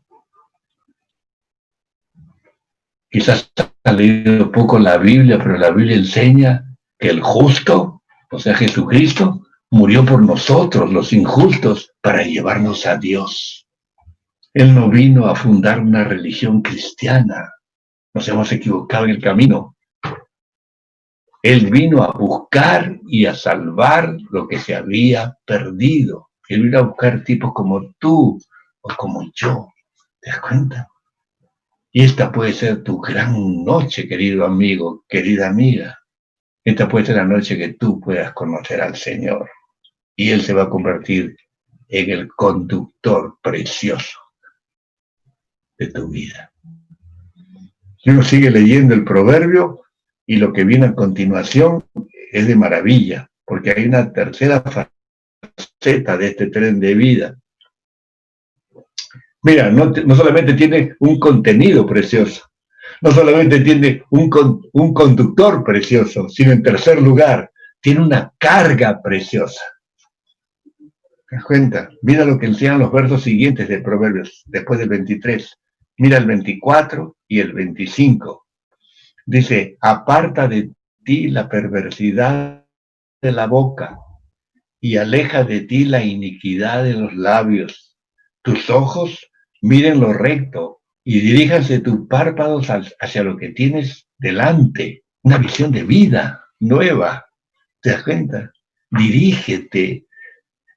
Quizás has leído poco la Biblia, pero la Biblia enseña que el justo, o sea Jesucristo, murió por nosotros, los injustos, para llevarnos a Dios. Él no vino a fundar una religión cristiana. Nos hemos equivocado en el camino. Él vino a buscar y a salvar lo que se había perdido. Él vino a buscar tipos como tú o como yo. ¿Te das cuenta? Y esta puede ser tu gran noche, querido amigo, querida amiga. Esta puede ser la noche que tú puedas conocer al Señor. Y Él se va a convertir en el conductor precioso de tu vida. Y uno sigue leyendo el proverbio y lo que viene a continuación es de maravilla, porque hay una tercera faceta de este tren de vida. Mira, no solamente tiene un contenido precioso, no solamente tiene un conductor precioso, sino en tercer lugar, tiene una carga preciosa. ¿Te das cuenta? Mira lo que enseñan los versos siguientes de Proverbios, después del 23. Mira el 24 y el 25. Dice, aparta de ti la perversidad de la boca y aleja de ti la iniquidad de los labios. Tus ojos miren lo recto y diríjanse tus párpados hacia lo que tienes delante. Una visión de vida nueva. ¿Te das cuenta? Dirígete,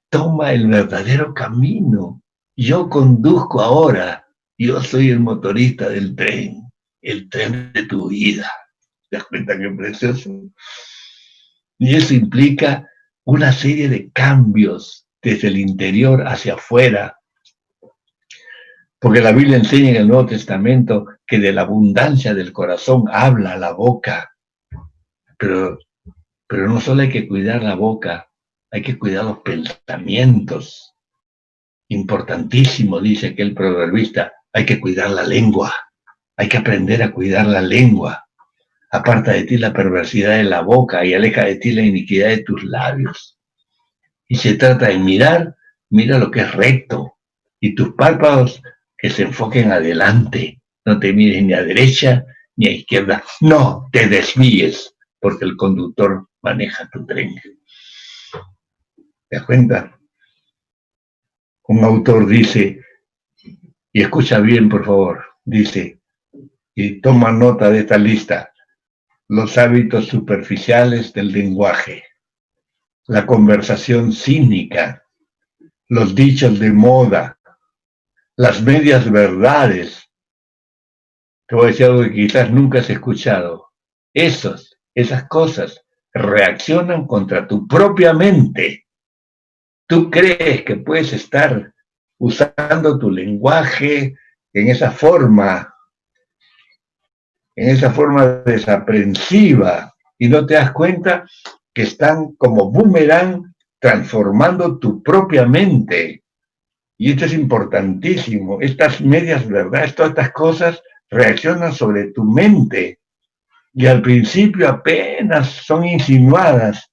toma el verdadero camino. Yo conduzco ahora. Yo soy el motorista del tren, el tren de tu vida. ¿Te das cuenta qué precioso? Y eso implica una serie de cambios desde el interior hacia afuera. Porque la Biblia enseña en el Nuevo Testamento que de la abundancia del corazón habla la boca. Pero no solo hay que cuidar la boca, hay que cuidar los pensamientos. Importantísimo, dice aquel proverbista, hay que cuidar la lengua. Hay que aprender a cuidar la lengua. Aparta de ti la perversidad de la boca y aleja de ti la iniquidad de tus labios. Y se trata de mira lo que es recto, y tus párpados que se enfoquen adelante. No te mires ni a derecha ni a izquierda. No te desvíes, porque el conductor maneja tu tren. ¿Te das cuenta? Un autor dice, y escucha bien por favor, dice, y toma nota de esta lista: los hábitos superficiales del lenguaje, la conversación cínica, los dichos de moda, las medias verdades. Te voy a decir algo que quizás nunca has escuchado. Esas cosas reaccionan contra tu propia mente. Tú crees que puedes estar usando tu lenguaje en esa forma desaprensiva, y no te das cuenta que están como boomerang transformando tu propia mente. Y esto es importantísimo. Estas medias verdades, todas estas cosas reaccionan sobre tu mente, y al principio apenas son insinuadas,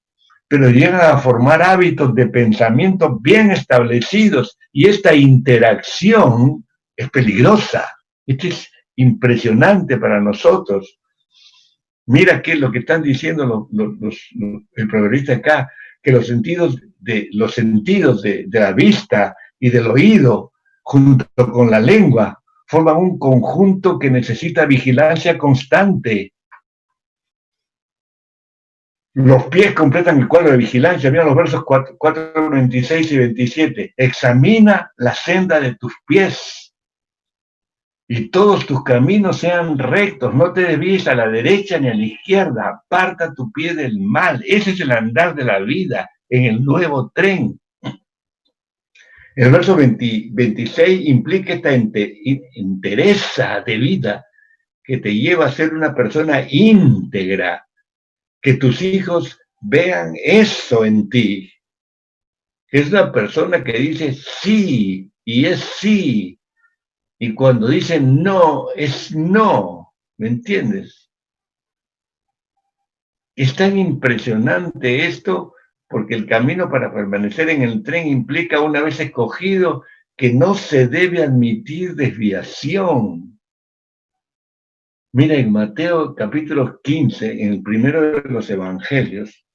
pero llegan a formar hábitos de pensamiento bien establecidos, y esta interacción es peligrosa. Esto es impresionante para nosotros. Mira qué es lo que están diciendo el proverbista acá, que los sentidos de la vista y del oído, junto con la lengua, forman un conjunto que necesita vigilancia constante. Los pies completan el cuadro de vigilancia. Mira los versos 4, 26 y 27. Examina la senda de tus pies, y todos tus caminos sean rectos. No te desvíes a la derecha ni a la izquierda. Aparta tu pie del mal. Ese es el andar de la vida en el nuevo tren. El verso 26 implica esta entereza de vida que te lleva a ser una persona íntegra. Que tus hijos vean eso en ti. Es una persona que dice sí y es sí. Y cuando dice no, es no. ¿Me entiendes? Es tan impresionante esto, porque el camino para permanecer en el tren implica, una vez escogido, que no se debe admitir desviación. Mira, en Mateo capítulo 15, en el primero de los evangelios,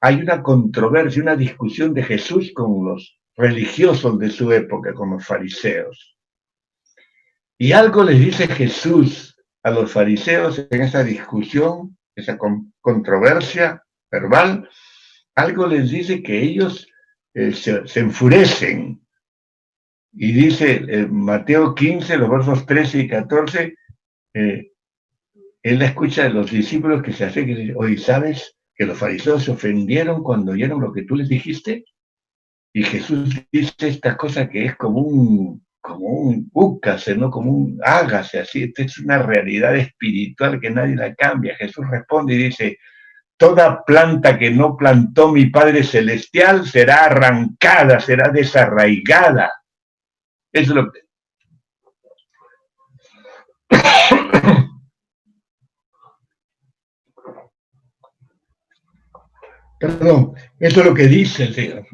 hay una controversia, una discusión de Jesús con los religiosos de su época, con los fariseos. Y algo les dice Jesús a los fariseos en esa discusión, esa controversia verbal. Algo les dice que ellos se enfurecen. Y dice Mateo 15, los versos 13 y 14, él escucha de los discípulos que se acercan y dice: oye, ¿sabes que los fariseos se ofendieron cuando oyeron lo que tú les dijiste? Y Jesús dice esta cosa que es como un úcase, ¿no? Como un hágase, así. Esta es una realidad espiritual que nadie la cambia. Jesús responde y dice: toda planta que no plantó mi Padre Celestial será arrancada, será desarraigada. Eso es lo que... Perdón, eso es lo que dice el Señor.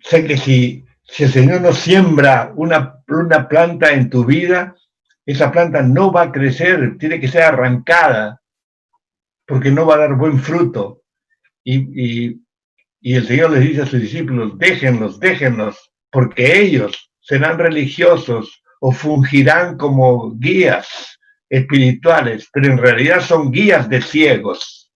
Sé que si el Señor no siembra una planta en tu vida, esa planta no va a crecer, tiene que ser arrancada, porque no va a dar buen fruto. Y el Señor les dice a sus discípulos: déjenlos, porque ellos serán religiosos o fungirán como guías espirituales, pero en realidad son guías de ciegos.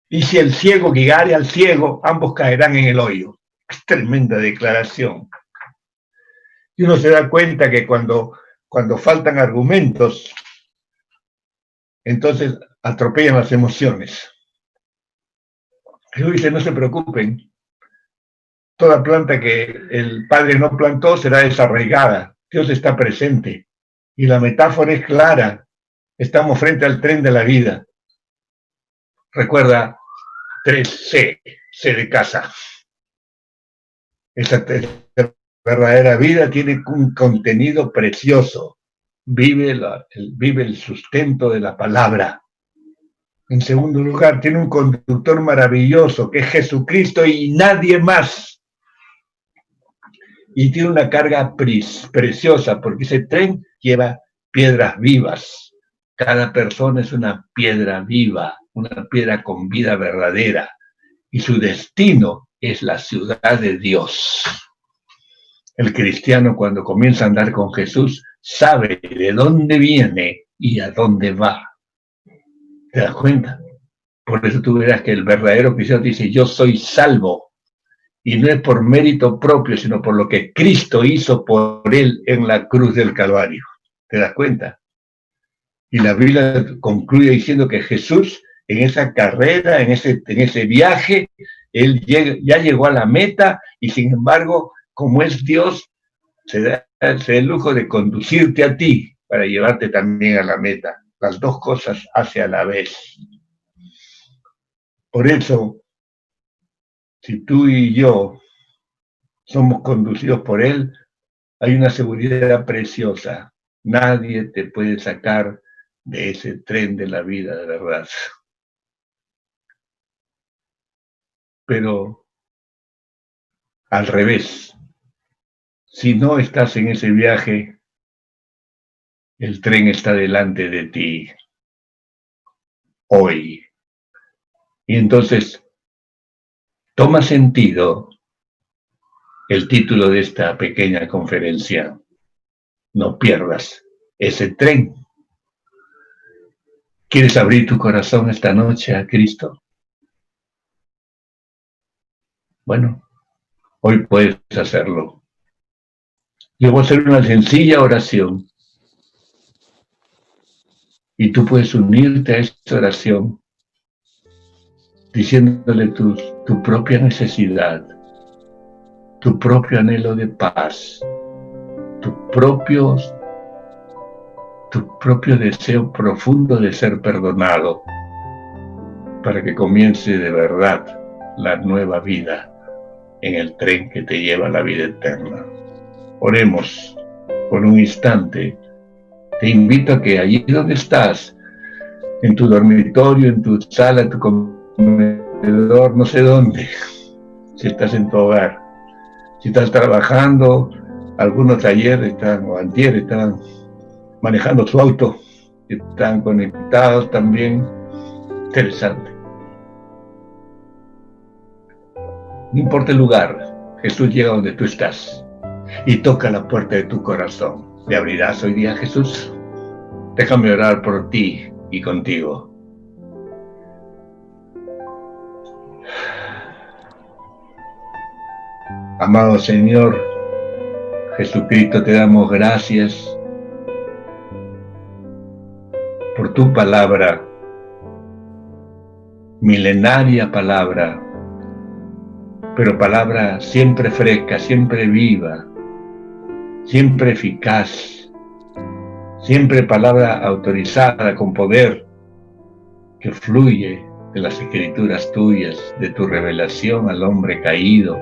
Y si el ciego guiare al ciego, ambos caerán en el hoyo. Es tremenda declaración. Y uno se da cuenta que cuando faltan argumentos, entonces atropellan las emociones. Jesús dice: no se preocupen, toda planta que el Padre no plantó será desarraigada. Dios está presente. Y la metáfora es clara. Estamos frente al tren de la vida. Recuerda 3C, C de casa. Esa verdadera vida tiene un contenido precioso. Vive el sustento de la palabra. En segundo lugar, tiene un conductor maravilloso, que es Jesucristo y nadie más. Y tiene una carga preciosa, porque ese tren lleva piedras vivas. Cada persona es una piedra viva, una piedra con vida verdadera. Y su destino es la ciudad de Dios. El cristiano, cuando comienza a andar con Jesús, sabe de dónde viene y a dónde va. ¿Te das cuenta? Por eso tú verás que el verdadero cristiano dice, yo soy salvo. Y no es por mérito propio, sino por lo que Cristo hizo por él en la cruz del Calvario. ¿Te das cuenta? Y la Biblia concluye diciendo que Jesús, en esa carrera, en ese viaje, él ya llegó a la meta y sin embargo, como es Dios, se da el lujo de conducirte a ti para llevarte también a la meta. Las dos cosas hace a la vez. Por eso, si tú y yo somos conducidos por Él, hay una seguridad preciosa. Nadie te puede sacar de ese tren de la vida, de verdad. Pero al revés, si no estás en ese viaje, el tren está delante de ti hoy. Y entonces toma sentido el título de esta pequeña conferencia. No pierdas ese tren. ¿Quieres abrir tu corazón esta noche a Cristo? Bueno, hoy puedes hacerlo. Yo voy a hacer una sencilla oración. Y tú puedes unirte a esta oración diciéndole tu propia necesidad, tu propio anhelo de paz, tu propio deseo profundo de ser perdonado, para que comience de verdad la nueva vida en el tren que te lleva a la vida eterna. Oremos por un instante. Te invito a que allí donde estás, en tu dormitorio, en tu sala, en tu comedor, no sé dónde, si estás en tu hogar, si estás trabajando, algunos ayer o antier estaban manejando su auto, están conectados también. Interesante. No importa el lugar, Jesús llega donde tú estás y toca la puerta de tu corazón. ¿Le abrirás hoy día, Jesús? Déjame orar por ti y contigo. Amado Señor Jesucristo, te damos gracias por tu palabra, milenaria palabra, pero palabra siempre fresca, siempre viva, siempre eficaz, siempre palabra autorizada con poder que fluye de las escrituras tuyas, de tu revelación al hombre caído.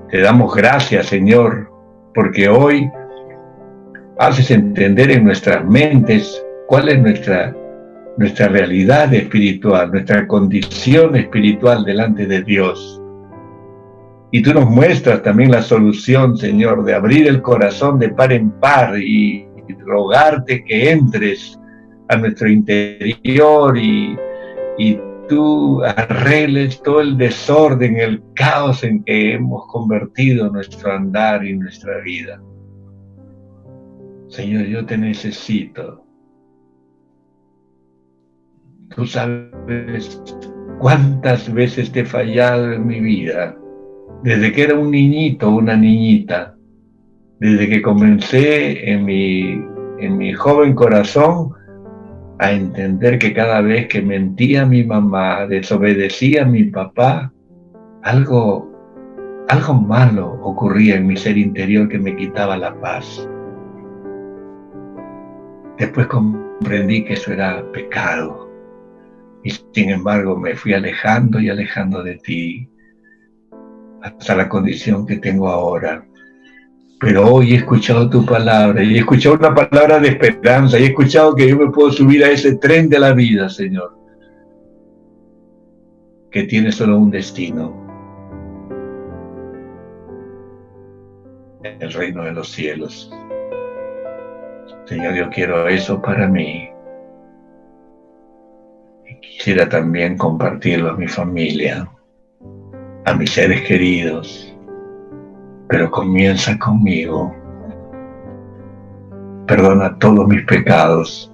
Te damos gracias, Señor, porque hoy haces entender en nuestras mentes cuál es nuestra realidad espiritual, nuestra condición espiritual delante de Dios. Y tú nos muestras también la solución, Señor, de abrir el corazón de par en par y rogarte que entres a nuestro interior y tú arregles todo el desorden, el caos en que hemos convertido nuestro andar y nuestra vida. Señor, yo te necesito. Tú sabes cuántas veces te he fallado en mi vida, desde que era un niñito o una niñita, desde que comencé en mi joven corazón a entender que cada vez que mentía a mi mamá, desobedecía a mi papá, algo malo ocurría en mi ser interior que me quitaba la paz. Después comprendí que eso era pecado y sin embargo me fui alejando y alejando de ti hasta la condición que tengo ahora. Pero hoy he escuchado tu palabra, y he escuchado una palabra de esperanza, y he escuchado que yo me puedo subir a ese tren de la vida, Señor, que tiene solo un destino, el reino de los cielos. Señor, yo quiero eso para mí. Y quisiera también compartirlo a mi familia, a mis seres queridos, pero comienza conmigo. Perdona todos mis pecados.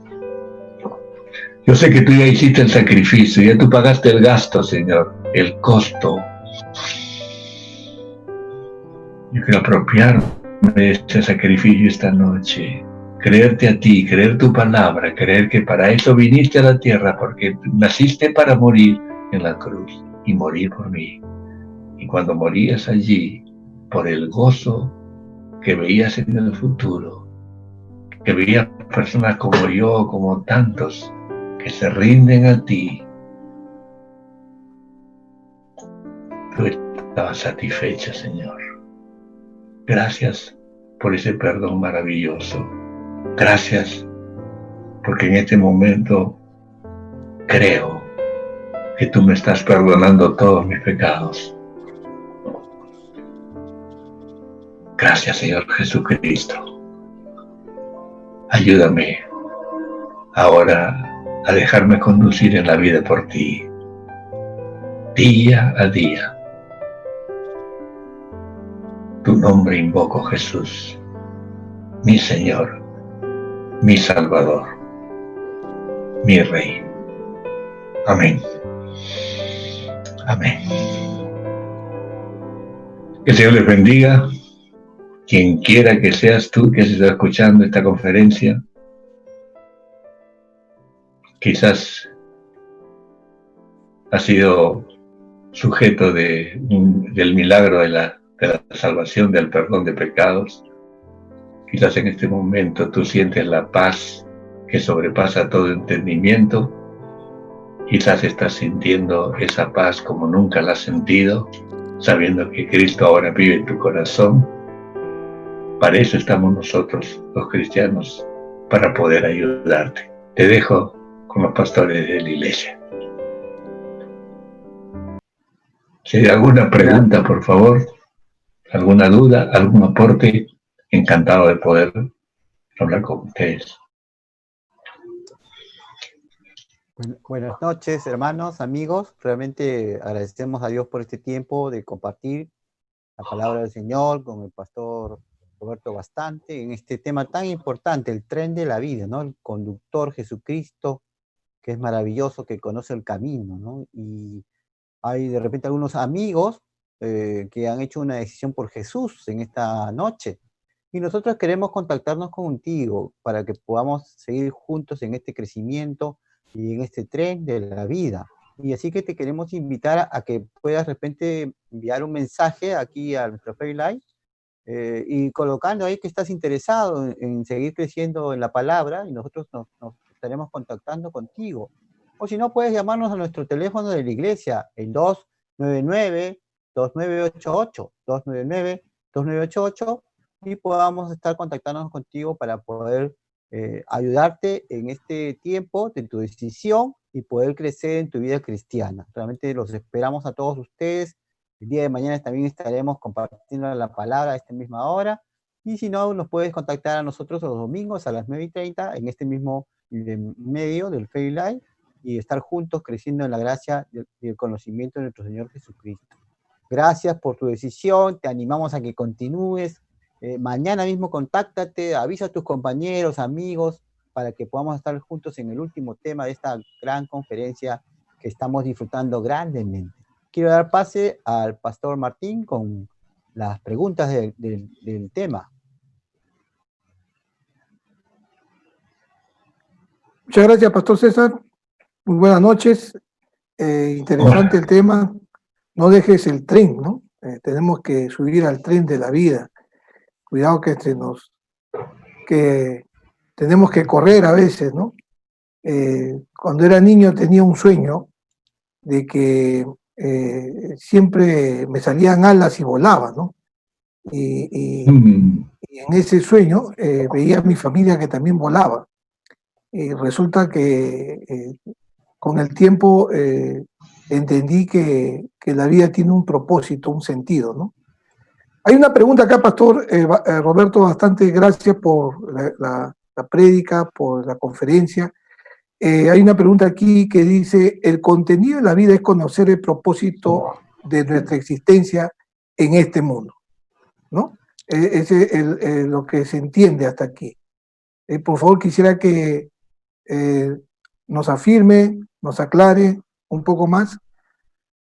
Yo sé que tú ya hiciste el sacrificio, ya tú pagaste el gasto, Señor, el costo. Yo quiero apropiarme de ese sacrificio esta noche, creerte a ti, creer tu palabra, creer que para eso viniste a la tierra, porque naciste para morir en la cruz y morir por mí. Y cuando morías allí, por el gozo que veías en el futuro, que veías personas como yo, como tantos, que se rinden a ti, tú estabas satisfecha, Señor. Gracias por ese perdón maravilloso. Gracias porque en este momento creo que tú me estás perdonando todos mis pecados. Gracias, Señor Jesucristo. Ayúdame ahora a dejarme conducir en la vida por ti, día a día. Tu nombre invoco, Jesús, mi Señor, mi Salvador, mi Rey. Amén. Amén. Que el Señor les bendiga. Quien quiera que seas tú que se está escuchando esta conferencia, quizás has sido sujeto del milagro de la salvación, del perdón de pecados. Quizás en este momento tú sientes la paz que sobrepasa todo entendimiento. Quizás estás sintiendo esa paz como nunca la has sentido, sabiendo que Cristo ahora vive en tu corazón. Para eso estamos nosotros, los cristianos, para poder ayudarte. Te dejo con los pastores de la iglesia. Si hay alguna pregunta, por favor, alguna duda, algún aporte, encantado de poder hablar con ustedes. Buenas noches, hermanos, amigos. Realmente agradecemos a Dios por este tiempo de compartir la palabra del Señor con el pastor Roberto Bastante en este tema tan importante, el tren de la vida, ¿no? El conductor Jesucristo, que es maravilloso, que conoce el camino, ¿no? Y hay de repente algunos amigos que han hecho una decisión por Jesús en esta noche. Y nosotros queremos contactarnos contigo para que podamos seguir juntos en este crecimiento y en este tren de la vida. Y así que te queremos invitar a que puedas de repente enviar un mensaje aquí a nuestro Facebook Live y colocando ahí que estás interesado en seguir creciendo en la palabra y nosotros nos estaremos contactando contigo. O si no, puedes llamarnos a nuestro teléfono de la iglesia, el 299-2988, 299-2988, y podamos estar contactándonos contigo para poder ayudarte en este tiempo de tu decisión y poder crecer en tu vida cristiana. Realmente los esperamos a todos ustedes. El día de mañana también estaremos compartiendo la palabra a esta misma hora. Y si no, nos puedes contactar a nosotros los domingos a las 9:30 en este mismo medio del Facebook Live y estar juntos creciendo en la gracia y el conocimiento de nuestro Señor Jesucristo. Gracias por tu decisión. Te animamos a que continúes. Mañana mismo contáctate, avisa a tus compañeros, amigos, para que podamos estar juntos en el último tema de esta gran conferencia que estamos disfrutando grandemente. Quiero dar pase al pastor Martín con las preguntas del tema. Muchas gracias, pastor César. Muy buenas noches. Interesante el tema. No dejes el tren, ¿no? Tenemos que subir al tren de la vida. Cuidado que tenemos que correr a veces, ¿no? Cuando era niño tenía un sueño de que siempre me salían alas y volaba, ¿no? Y en ese sueño veía a mi familia que también volaba. Y resulta que con el tiempo entendí que la vida tiene un propósito, un sentido, ¿no? Hay una pregunta acá, Pastor Roberto, bastante gracias por la prédica, por la conferencia. Hay una pregunta aquí que dice, ¿el contenido de la vida es conocer el propósito de nuestra existencia en este mundo? ¿No? Ese es lo que se entiende hasta aquí. Por favor, quisiera que nos afirme, nos aclare un poco más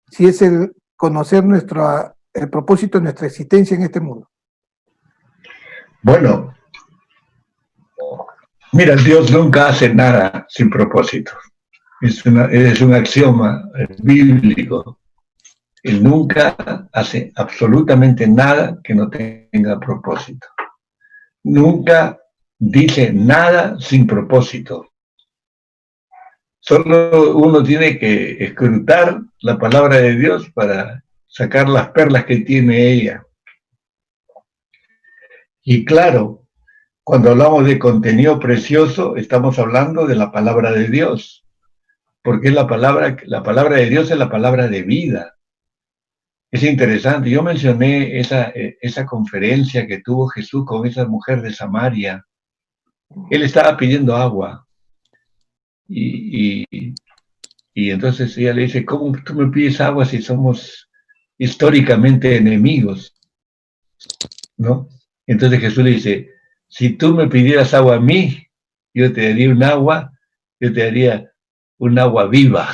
si es el conocer el propósito de nuestra existencia en este mundo. Bueno, mira, Dios nunca hace nada sin propósito. Es un axioma bíblico. Él nunca hace absolutamente nada que no tenga propósito. Nunca dice nada sin propósito. Solo uno tiene que escrutar la palabra de Dios para sacar las perlas que tiene ella. Y claro, cuando hablamos de contenido precioso, estamos hablando de la palabra de Dios, porque la palabra de Dios es la palabra de vida. Es interesante, yo mencioné esa conferencia que tuvo Jesús con esa mujer de Samaria. Él estaba pidiendo agua y entonces ella le dice, ¿cómo tú me pides agua si somos históricamente enemigos? ¿No? Entonces Jesús le dice, si tú me pidieras agua a mí, yo te daría un agua viva,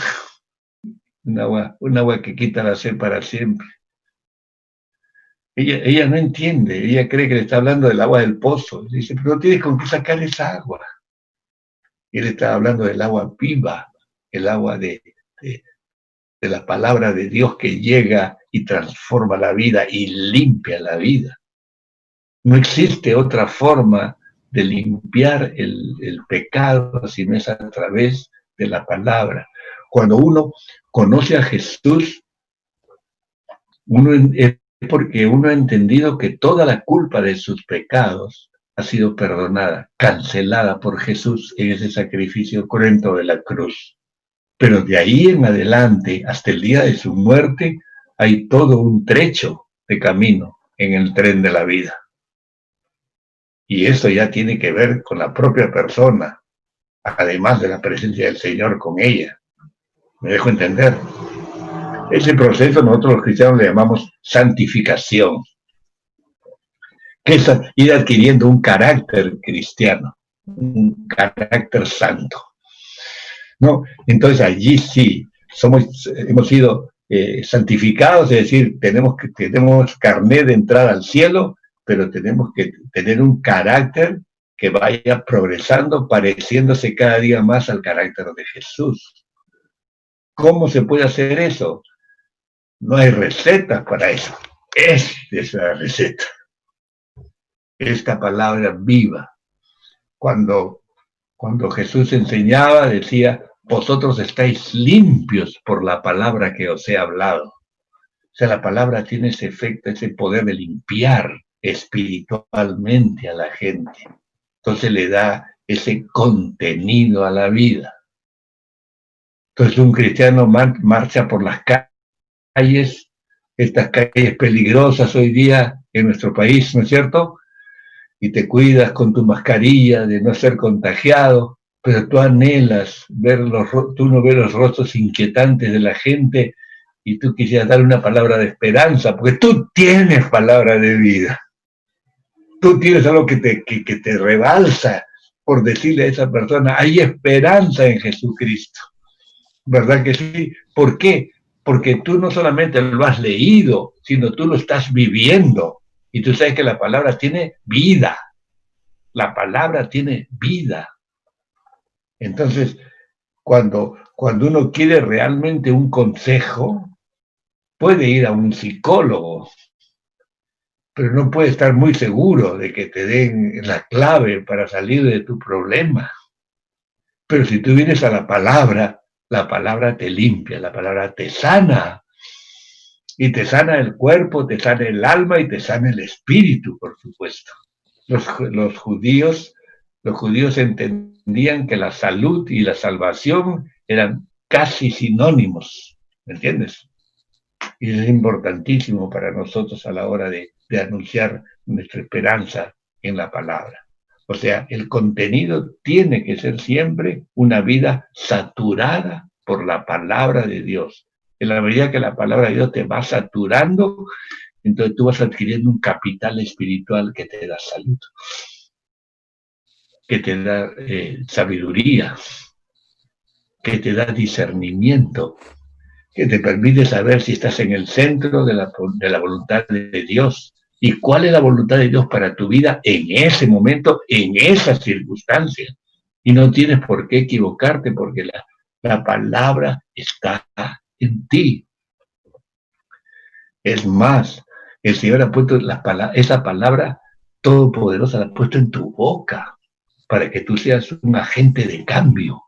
un agua que quita la sed para siempre. Ella no entiende, ella cree que le está hablando del agua del pozo. Le dice, pero no tienes con qué sacar esa agua. Y él está hablando del agua viva, el agua de la palabra de Dios que llega y transforma la vida y limpia la vida. No existe otra forma de limpiar el pecado si no es a través de la palabra. Cuando uno conoce a Jesús, es porque uno ha entendido que toda la culpa de sus pecados ha sido perdonada, cancelada por Jesús en ese sacrificio cruento de la cruz. Pero de ahí en adelante, hasta el día de su muerte, hay todo un trecho de camino en el tren de la vida. Y eso ya tiene que ver con la propia persona, además de la presencia del Señor con ella. ¿Me dejo entender? Ese proceso nosotros los cristianos le llamamos santificación, que es ir adquiriendo un carácter cristiano, un carácter santo. ¿No? Entonces allí sí, hemos sido santificados, es decir, tenemos carné de entrada al cielo, pero tenemos que tener un carácter que vaya progresando, pareciéndose cada día más al carácter de Jesús. ¿Cómo se puede hacer eso? No hay recetas para eso. Esta es la receta. Esta palabra viva. Cuando Jesús enseñaba, decía, vosotros estáis limpios por la palabra que os he hablado. O sea, la palabra tiene ese efecto, ese poder de limpiar espiritualmente a la gente. Entonces le da ese contenido a la vida. Entonces un cristiano marcha por las calles, estas calles peligrosas hoy día en nuestro país, ¿no es cierto? Y te cuidas con tu mascarilla de no ser contagiado, pero tú anhelas tú no ves los rostros inquietantes de la gente y tú quisieras dar una palabra de esperanza, porque tú tienes palabra de vida. Tú tienes algo que te rebalsa por decirle a esa persona, hay esperanza en Jesucristo. ¿Verdad que sí? ¿Por qué? Porque tú no solamente lo has leído, sino tú lo estás viviendo. Y tú sabes que la palabra tiene vida. La palabra tiene vida. Entonces, cuando uno quiere realmente un consejo, puede ir a un psicólogo, pero no puede estar muy seguro de que te den la clave para salir de tu problema. Pero si tú vienes a la palabra te limpia, la palabra te sana. Y te sana el cuerpo, te sana el alma y te sana el espíritu, por supuesto. Los judíos entendían que la salud y la salvación eran casi sinónimos, ¿me entiendes? Y eso es importantísimo para nosotros a la hora de anunciar nuestra esperanza en la palabra. O sea, el contenido tiene que ser siempre una vida saturada por la palabra de Dios. En la medida que la palabra de Dios te va saturando, entonces tú vas adquiriendo un capital espiritual que te da salud, que te da sabiduría, que te da discernimiento, que te permite saber si estás en el centro de la voluntad de Dios y cuál es la voluntad de Dios para tu vida en ese momento, en esa circunstancia. Y no tienes por qué equivocarte porque la palabra está en ti. Es más, el Señor ha puesto esa palabra todopoderosa, la ha puesto en tu boca para que tú seas un agente de cambio.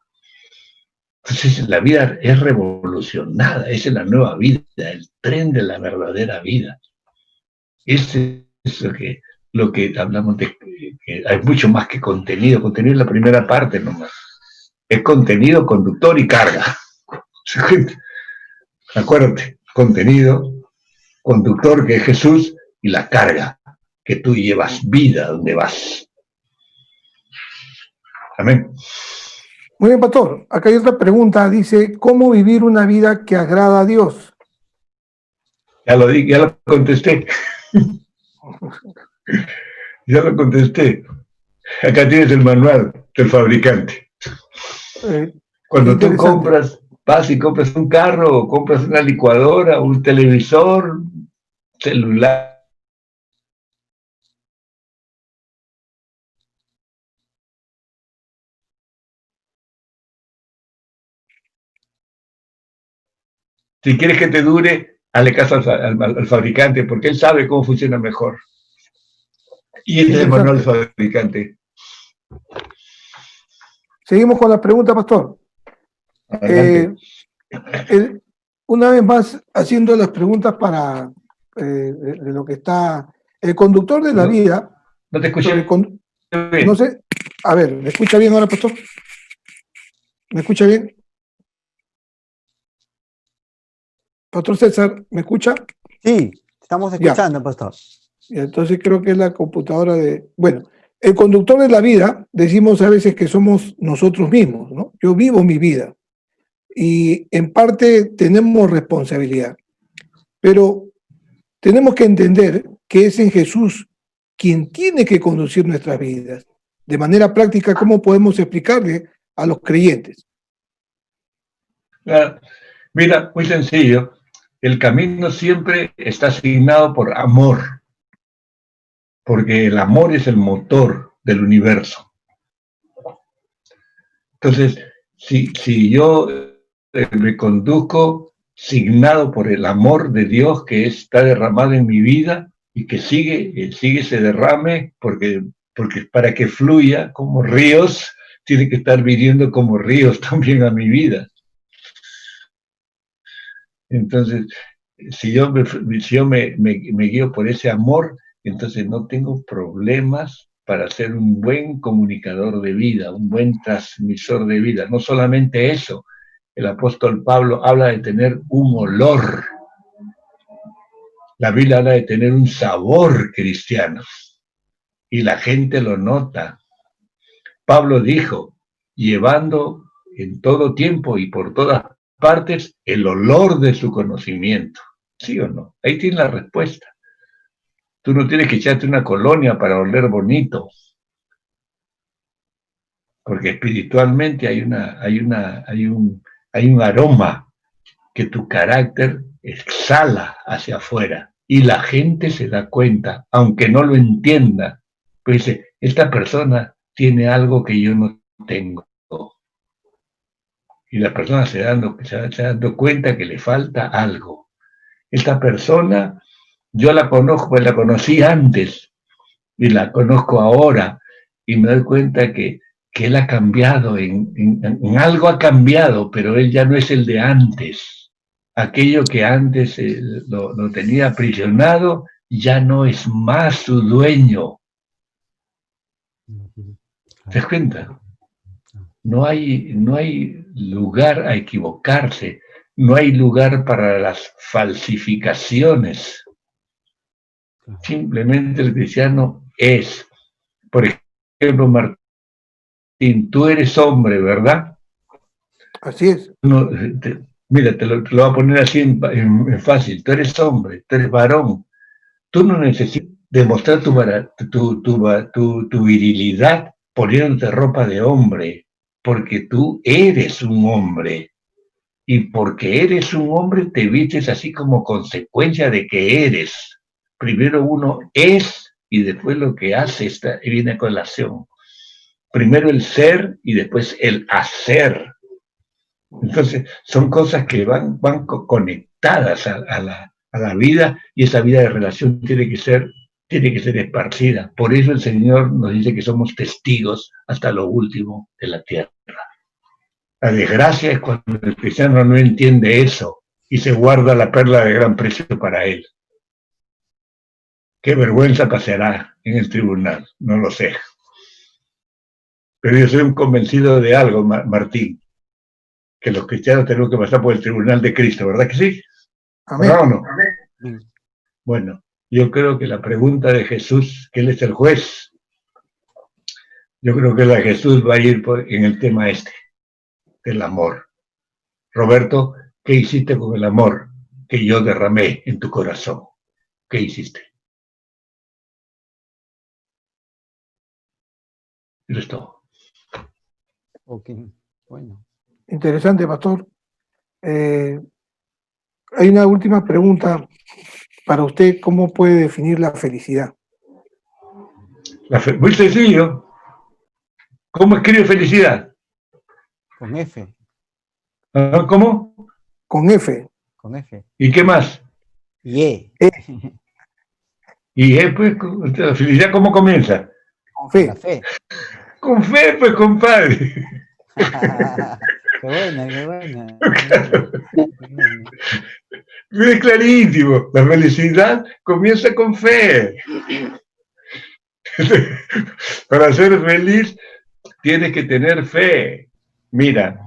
Entonces la vida es revolucionada, esa es la nueva vida, el tren de la verdadera vida. Ese es lo que hablamos de que hay mucho más que contenido. Contenido es la primera parte nomás. Es contenido, conductor y carga. Acuérdate, contenido, conductor que es Jesús y la carga, que tú llevas vida donde vas. Amén. Muy bien, pastor. Acá hay otra pregunta. Dice, ¿cómo vivir una vida que agrada a Dios? Ya lo contesté. Ya lo contesté. Acá tienes el manual del fabricante. Cuando tú vas y compras un carro, o compras una licuadora, un televisor, celular. Si quieres que te dure, hazle caso al fabricante, porque él sabe cómo funciona mejor. Y este es el manual del fabricante. Seguimos con la pregunta, pastor. Una vez más, haciendo las preguntas para de lo que está... El conductor de la vida... No te escuché bien. No sé. A ver, ¿me escucha bien ahora, pastor? ¿Me escucha bien? Pastor César, ¿me escucha? Sí, estamos escuchando, pastor. Entonces creo que es la computadora de... Bueno, el conductor de la vida, decimos a veces que somos nosotros mismos, ¿no? Yo vivo mi vida y en parte tenemos responsabilidad, pero tenemos que entender que es en Jesús quien tiene que conducir nuestras vidas. De manera práctica, ¿cómo podemos explicarle a los creyentes? Mira, muy sencillo. El camino siempre está asignado por amor, porque el amor es el motor del universo. Entonces, si yo me conduzco signado por el amor de Dios que está derramado en mi vida y que sigue ese derrame, porque para que fluya como ríos, tiene que estar viniendo como ríos también a mi vida. Entonces, si yo me guío por ese amor, entonces no tengo problemas para ser un buen comunicador de vida, un buen transmisor de vida. No solamente eso, el apóstol Pablo habla de tener un olor. La Biblia habla de tener un sabor cristiano. Y la gente lo nota. Pablo dijo, llevando en todo tiempo y por todas partes el olor de su conocimiento. ¿Sí o no? Ahí tienes la respuesta. Tú no tienes que echarte una colonia para oler bonito. Porque espiritualmente hay un aroma que tu carácter exhala hacia afuera. Y la gente se da cuenta, aunque no lo entienda. Pues dice, esta persona tiene algo que yo no tengo. Y la persona se va dando cuenta que le falta algo. Esta persona, yo la conozco, pues la conocí antes y la conozco ahora y me doy cuenta que él ha cambiado, en algo ha cambiado, pero él ya no es el de antes. aquello que antes lo tenía aprisionado, ya no es más su dueño. ¿Te das cuenta? No hay lugar a equivocarse, no hay lugar para las falsificaciones. Simplemente el cristiano es. Por ejemplo, Martín, tú eres hombre, ¿verdad? Así es. Mira, te lo voy a poner así en fácil. Tú eres hombre, tú eres varón. Tú no necesitas demostrar tu virilidad poniéndote ropa de hombre, porque tú eres un hombre. Y porque eres un hombre te vistes así como consecuencia de que eres. Primero uno es y después lo que hace viene con la acción. Primero el ser y después el hacer. Entonces son cosas que van conectadas a la vida, y esa vida de relación tiene que ser esparcida. Por eso el Señor nos dice que somos testigos hasta lo último de la tierra. La desgracia es cuando el cristiano no entiende eso y se guarda la perla de gran precio para él. Qué vergüenza pasará en el tribunal, no lo sé. Pero yo soy un convencido de algo, Martín, que los cristianos tenemos que pasar por el tribunal de Cristo, ¿verdad que sí? Amén. ¿No o no? Amén. Bueno, yo creo que la pregunta de Jesús, que Él es el juez, yo creo que la de Jesús va a ir en el tema del amor. Roberto, ¿qué hiciste con el amor que yo derramé en tu corazón? ¿Qué hiciste? Eso es todo. Ok, bueno. Interesante, pastor. Hay una última pregunta para usted. ¿Cómo puede definir la felicidad? Muy sencillo. ¿Cómo escribe felicidad? Con F. ¿Cómo? Con F. Con F. ¿Y qué más? Y E. Y pues, la felicidad, ¿cómo comienza? Con fe. La fe. Con fe, pues, compadre. Qué buena, qué buena. Es clarísimo. La felicidad comienza con fe. Para ser feliz tienes que tener fe. Mira,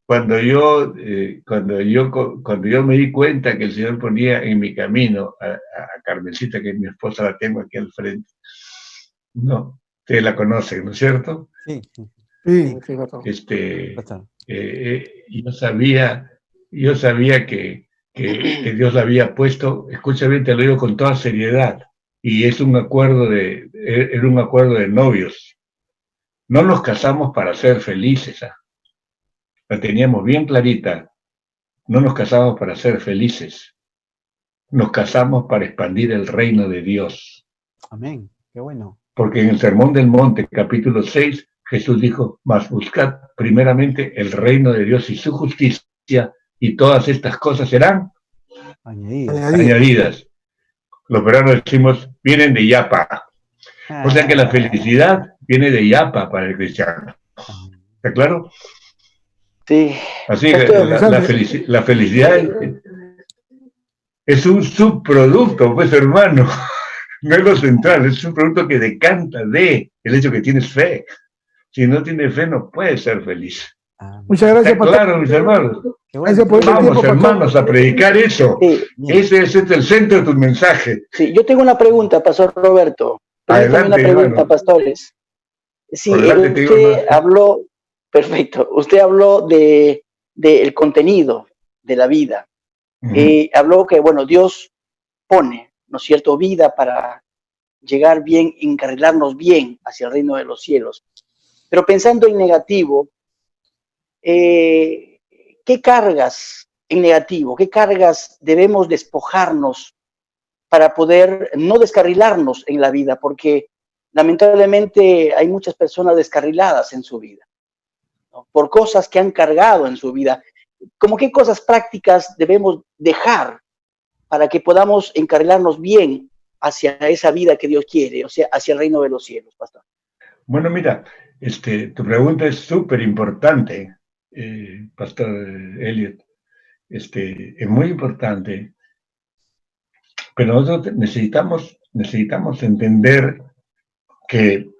cuando yo me di cuenta que el Señor ponía en mi camino a Carmencita, que es mi esposa, la tengo aquí al frente. No, ustedes la conocen, ¿no es cierto? Sí. Yo sabía que Dios la había puesto, escúchame, te lo digo con toda seriedad, y era un acuerdo de novios. No nos casamos para ser felices, la teníamos bien clarita. No nos casamos para ser felices, nos casamos para expandir el reino de Dios. Amén, qué bueno. Porque en el Sermón del Monte, capítulo 6, Jesús dijo: mas buscad primeramente el reino de Dios y su justicia, y todas estas cosas serán añadidas. Los peruanos decimos, vienen de Yapa. O sea que la felicidad viene de Yapa para el cristiano. ¿Está claro? Sí. Así que la felicidad es un subproducto, pues, hermano. No es lo central, es un producto que decanta de el hecho que tienes fe. Si no tienes fe, no puedes ser feliz. Muchas gracias, pastor. Claro, mis hermanos. Vamos, hermanos, a predicar eso. Sí. Ese es el centro de tu mensaje. Sí, yo tengo una pregunta, Pastor Roberto. Adelante, una pregunta, hermano. Pastores. Sí, Adelante, usted habló, perfecto, usted habló del contenido de la vida. Habló que, bueno, Dios pone, ¿no es cierto?, vida para llegar bien, encarrilarnos bien hacia el reino de los cielos. Pero pensando en negativo, ¿qué cargas en negativo, qué cargas debemos despojarnos para poder no descarrilarnos en la vida? Porque lamentablemente hay muchas personas descarriladas en su vida, ¿no?, por cosas que han cargado en su vida. ¿Cómo qué cosas prácticas debemos dejar para que podamos encarrilarnos bien hacia esa vida que Dios quiere, o sea, hacia el reino de los cielos, pastor? Bueno, mira, tu pregunta es súper importante, Pastor Elliot. es muy importante, pero nosotros necesitamos entender que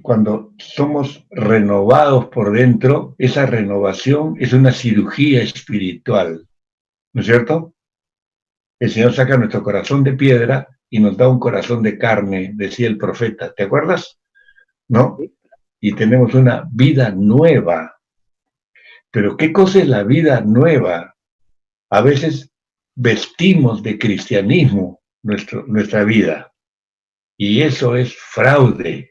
cuando somos renovados por dentro, esa renovación es una cirugía espiritual, ¿no es cierto? El Señor saca nuestro corazón de piedra y nos da un corazón de carne, decía el profeta, ¿te acuerdas? ¿No? Y tenemos una vida nueva. Pero ¿qué cosa es la vida nueva? A veces vestimos de cristianismo nuestra vida, y eso es fraude.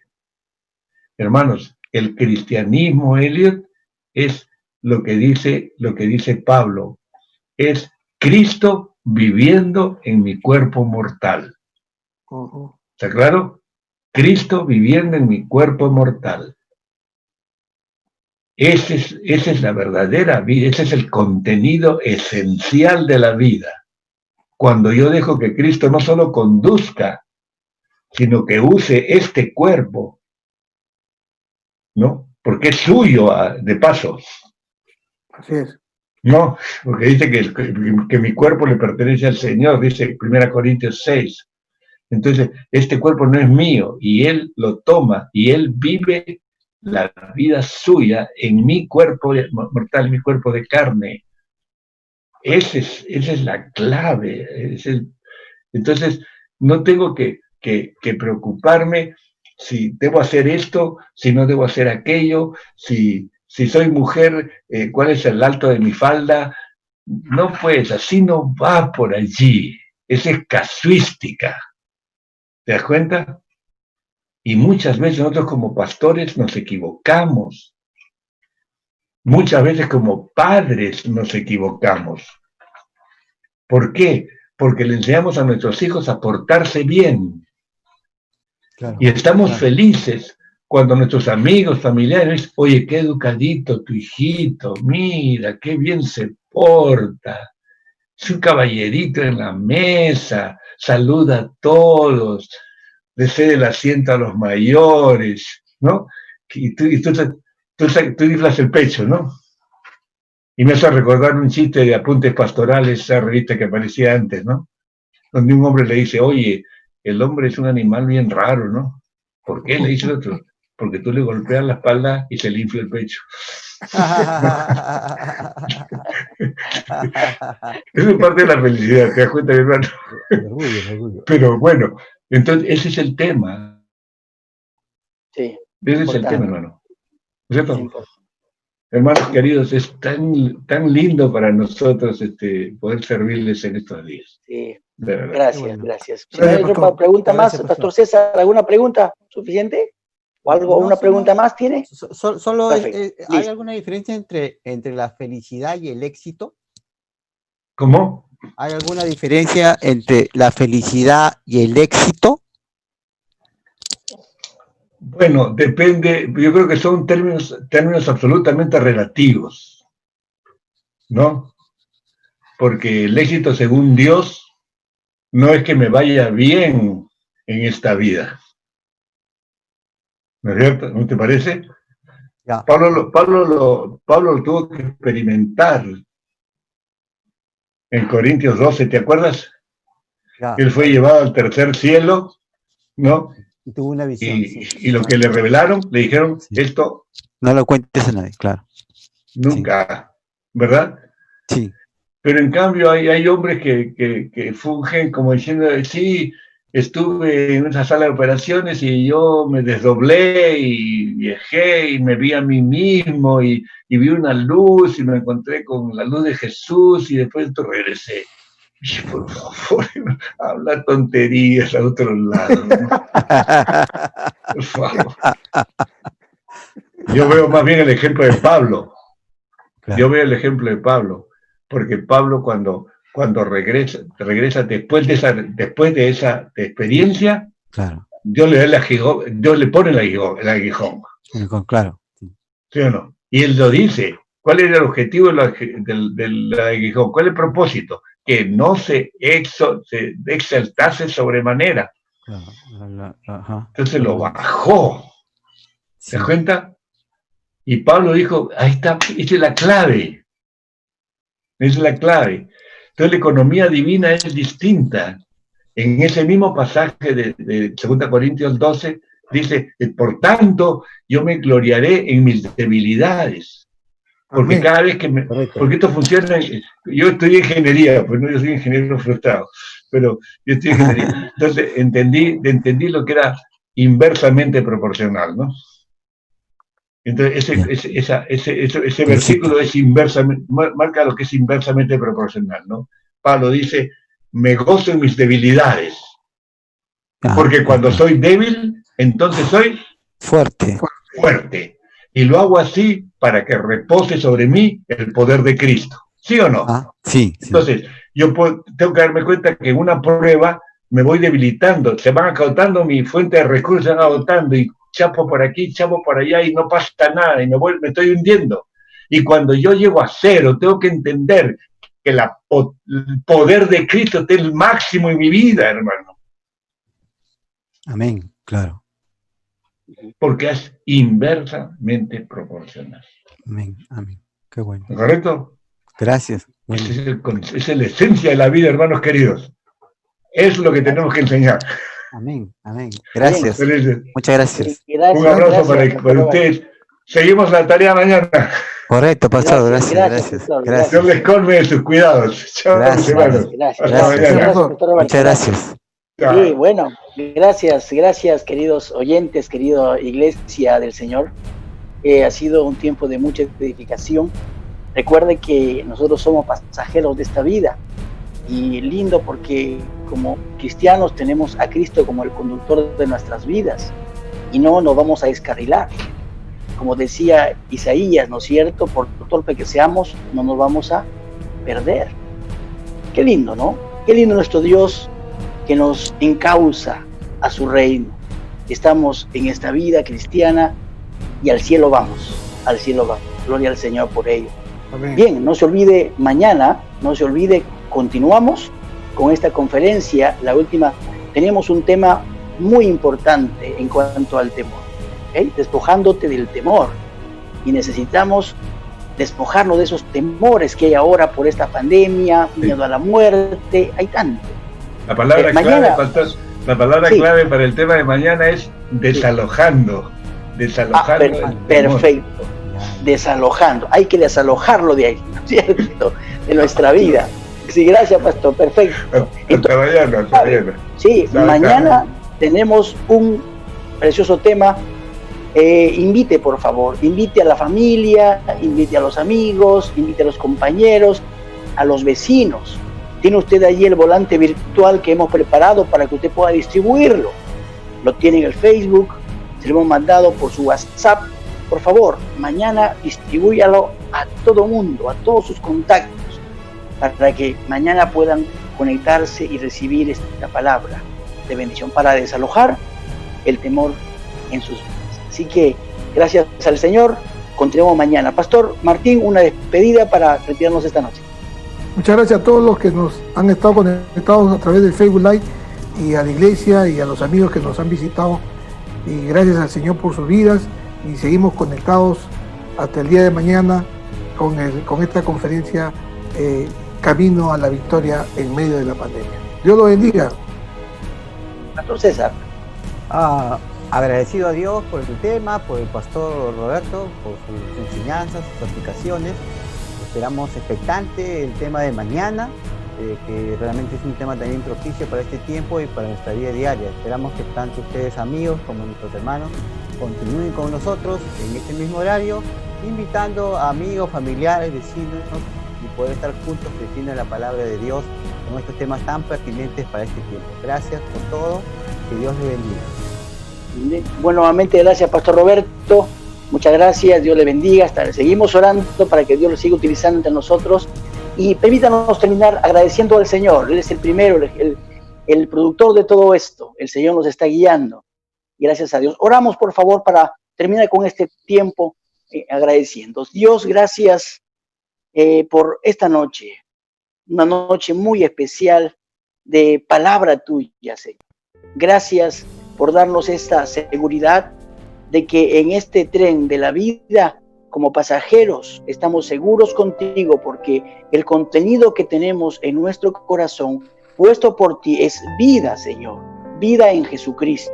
Hermanos, el cristianismo, Elliot, es lo que dice Pablo, es Cristo viviendo en mi cuerpo mortal. ¿Está claro? Cristo viviendo en mi cuerpo mortal. Esa es la verdadera vida, ese es el contenido esencial de la vida. Cuando yo dejo que Cristo no solo conduzca, sino que use este cuerpo, ¿no? Porque es suyo, de paso. Así es. No, porque dice que mi cuerpo le pertenece al Señor, dice 1 Corintios 6. Entonces, este cuerpo no es mío, y Él lo toma, y Él vive la vida suya en mi cuerpo mortal, mi cuerpo de carne. Esa es la clave. Entonces, no tengo que preocuparme si debo hacer esto, si no debo hacer aquello, si soy mujer, cuál es el alto de mi falda. No, pues, así no va por allí. Esa es casuística. ¿Te das cuenta? Y muchas veces nosotros como pastores nos equivocamos. Muchas veces como padres nos equivocamos. ¿Por qué? Porque le enseñamos a nuestros hijos a portarse bien. Claro, y estamos felices cuando nuestros amigos, familiares, oye, qué educadito tu hijito, mira, qué bien se porta. Es un caballerito en la mesa, saluda a todos, le cede el asiento a los mayores, ¿no? Y tú inflas el pecho, ¿no? Y me hace recordar un chiste de Apuntes Pastorales, esa revista que aparecía antes, ¿no? Donde un hombre le dice, oye, el hombre es un animal bien raro, ¿no? ¿Por qué? Le dice el otro. Porque tú le golpeas la espalda y se le infla el pecho. Eso es parte de la felicidad, ¿te das cuenta, hermano? Pero bueno, entonces ese es el tema. Sí. Ese es el tema, hermano. ¿Cierto? Sí, hermanos queridos, es tan lindo para nosotros poder servirles en estos días. Sí. Gracias. Si no hay otra pregunta más, Pastor César, ¿alguna pregunta suficiente? ¿O algo, una pregunta más tiene? Solo ¿hay alguna diferencia entre la felicidad y el éxito? ¿Cómo? ¿Hay alguna diferencia entre la felicidad y el éxito? Bueno, depende, yo creo que son términos absolutamente relativos, ¿no? Porque el éxito según Dios no es que me vaya bien en esta vida. ¿No es cierto? ¿No te parece? Ya. Pablo lo tuvo que experimentar en Corintios 12, ¿te acuerdas? Ya. Él fue llevado al tercer cielo, ¿no? Y tuvo una visión. Y lo que le revelaron, le dijeron, esto... No lo cuentes a nadie, claro. Nunca, ¿verdad? Sí. Pero en cambio hay hombres que fungen como diciendo, sí, estuve en esa sala de operaciones y yo me desdoblé y viajé y me vi a mí mismo y vi una luz y me encontré con la luz de Jesús y después regresé. Y por favor, habla tonterías a otro lado, ¿no? Por favor. Yo veo más bien el ejemplo de Pablo. Claro. Yo veo el ejemplo de Pablo, porque Pablo cuando regresa después de esa experiencia, claro. Dios le pone el aguijón. Claro. ¿Sí o no? Y él lo dice. ¿Cuál era el objetivo del aguijón? ¿Cuál es el propósito? Que no se exaltase sobremanera. Ajá. Entonces lo bajó. Sí. ¿Se das cuenta? Y Pablo dijo, ahí está, esa es la clave. Es la clave. Entonces la economía divina es distinta. En ese mismo pasaje de 2 Corintios 12 dice, por tanto, yo me gloriaré en mis debilidades. Porque Amén. cada vez que me... Correcto. Porque esto funciona... Yo estudié ingeniería, pues no, yo soy ingeniero frustrado, pero yo estudié ingeniería. Entonces entendí lo que era inversamente proporcional, ¿no? Entonces ese versículo es inversamente, marca lo que es inversamente proporcional, ¿no? Pablo dice, me gozo en mis debilidades, porque cuando soy débil, entonces soy fuerte. Y lo hago así para que repose sobre mí el poder de Cristo. ¿Sí o no? Sí. Entonces, yo tengo que darme cuenta que en una prueba me voy debilitando, se van agotando mi fuente de recursos, se van agotando y chapo por aquí, chapo por allá y no pasa nada y me estoy hundiendo. Y cuando yo llego a cero, tengo que entender que el poder de Cristo es el máximo en mi vida, hermano. Amén, claro. Porque es inversamente proporcional. Amén. Qué bueno. ¿Correcto? Gracias. Bueno. Esa es la esencia de la vida, hermanos queridos. Es lo que tenemos que enseñar. Amén. Gracias. Muchas gracias. Un abrazo para ustedes. Seguimos la tarea mañana. Correcto, pastor. Gracias. Dios les colme de sus cuidados. Chao, hermanos. Gracias. Muchas gracias. Sí, bueno, gracias queridos oyentes, querida iglesia del Señor. Ha sido un tiempo de mucha edificación. Recuerde que nosotros somos pasajeros de esta vida y lindo porque como cristianos tenemos a Cristo como el conductor de nuestras vidas y no nos vamos a descarrilar. Como decía Isaías, ¿no es cierto? Por torpe que seamos, no nos vamos a perder. Qué lindo, ¿no? Qué lindo nuestro Dios que nos encausa a su reino. Estamos en esta vida cristiana y al cielo vamos. Gloria al Señor por ello. Amén. Bien, no se olvide mañana, continuamos con esta conferencia, la última. Tenemos un tema muy importante en cuanto al temor, ¿okay? Despojándote del temor. Y necesitamos despojarnos de esos temores que hay ahora por esta pandemia, miedo a la muerte, hay tanto. La palabra clave, pastor, clave para el tema de mañana es desalojando. Perfecto. Desalojando. Hay que desalojarlo de ahí, ¿no es cierto? De nuestra vida. Sí, gracias, pastor. Perfecto. Entonces, mañana. Sí, mañana tenemos un precioso tema. Invite, por favor. Invite a la familia, invite a los amigos, invite a los compañeros, a los vecinos. Tiene usted allí el volante virtual que hemos preparado para que usted pueda distribuirlo. Lo tiene en el Facebook, se lo hemos mandado por su WhatsApp. Por favor, mañana distribúyalo a todo mundo, a todos sus contactos, para que mañana puedan conectarse y recibir esta palabra de bendición para desalojar el temor en sus vidas. Así que, gracias al Señor, continuamos mañana. Pastor Martín, una despedida para retirarnos esta noche. Muchas gracias a todos los que nos han estado conectados a través del Facebook Live y a la iglesia y a los amigos que nos han visitado. Y gracias al Señor por sus vidas y seguimos conectados hasta el día de mañana con esta conferencia Camino a la Victoria en medio de la pandemia. Dios lo bendiga. Pastor César. Agradecido a Dios por el tema, por el pastor Roberto, por sus enseñanzas, sus aplicaciones. Esperamos expectante el tema de mañana, que realmente es un tema también propicio para este tiempo y para nuestra vida diaria. Esperamos que tanto ustedes amigos como nuestros hermanos continúen con nosotros en este mismo horario, invitando a amigos, familiares, vecinos y poder estar juntos creciendo en la palabra de Dios con estos temas tan pertinentes para este tiempo. Gracias por todo, que Dios les bendiga. Bueno, nuevamente gracias, Pastor Roberto. Muchas gracias, Dios le bendiga. Seguimos orando para que Dios lo siga utilizando entre nosotros. Y permítanos terminar agradeciendo al Señor. Él es el primero, el productor de todo esto. El Señor nos está guiando. Gracias a Dios. Oramos, por favor, para terminar con este tiempo agradeciendo. Dios, gracias por esta noche. Una noche muy especial de palabra tuya, Señor. Gracias por darnos esta seguridad de que en este tren de la vida como pasajeros estamos seguros contigo, porque el contenido que tenemos en nuestro corazón puesto por ti es vida, Señor, vida en Jesucristo.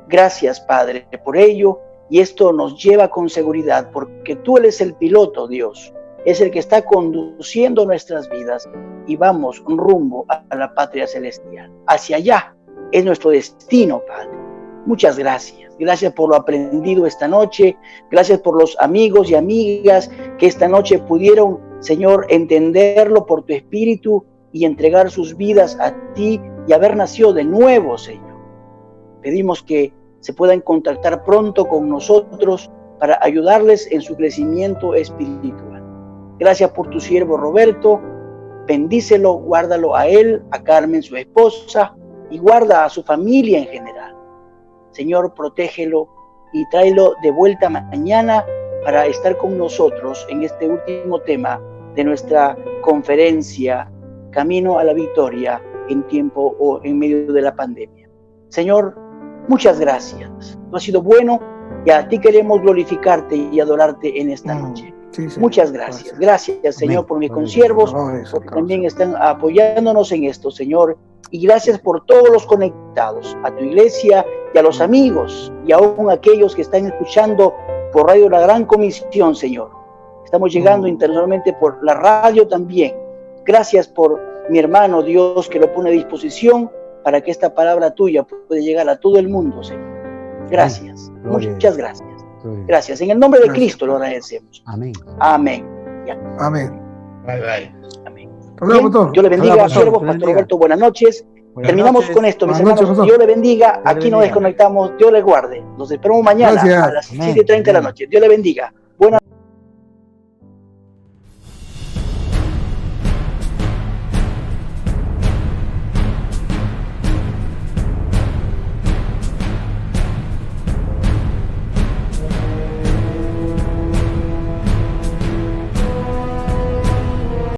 Gracias, Padre, por ello, y esto nos lleva con seguridad, porque tú eres el piloto, Dios, es el que está conduciendo nuestras vidas y vamos rumbo a la patria celestial. Hacia allá es nuestro destino, Padre. Muchas gracias. Gracias por lo aprendido esta noche. Gracias por los amigos y amigas que esta noche pudieron, Señor, entenderlo por tu Espíritu y entregar sus vidas a ti y haber nacido de nuevo, Señor. Pedimos que se puedan contactar pronto con nosotros para ayudarles en su crecimiento espiritual. Gracias por tu siervo Roberto. Bendícelo, guárdalo a él, a Carmen, su esposa, y guarda a su familia en general. Señor, protégelo y tráelo de vuelta mañana para estar con nosotros en este último tema de nuestra conferencia Camino a la Victoria en tiempo o en medio de la pandemia. Señor, muchas gracias. Tú has sido bueno y a ti queremos glorificarte y adorarte en esta noche. Sí, muchas gracias. Gracias, Señor, amén, por mis consiervos, porque también están apoyándonos en esto, Señor. Y gracias por todos los conectados, a tu iglesia y a los amigos, y aún a aquellos que están escuchando por Radio La Gran Comisión, Señor. Estamos llegando internacionalmente por la radio también. Gracias por mi hermano, Dios, que lo pone a disposición para que esta palabra tuya pueda llegar a todo el mundo, Señor. Gracias. Muchas gracias. Gracias. En el nombre de Cristo lo agradecemos. Amén. Amén. Ya. Amén. Bye, bye. Amén. Bien, Dios le bendiga, siervos, Pastor Roberto, buenas noches. Terminamos con esto, mis hermanos. Dios le bendiga. Aquí nos desconectamos. Dios le guarde. Nos esperamos mañana a las 7:30 de la noche. Dios le bendiga. Buenas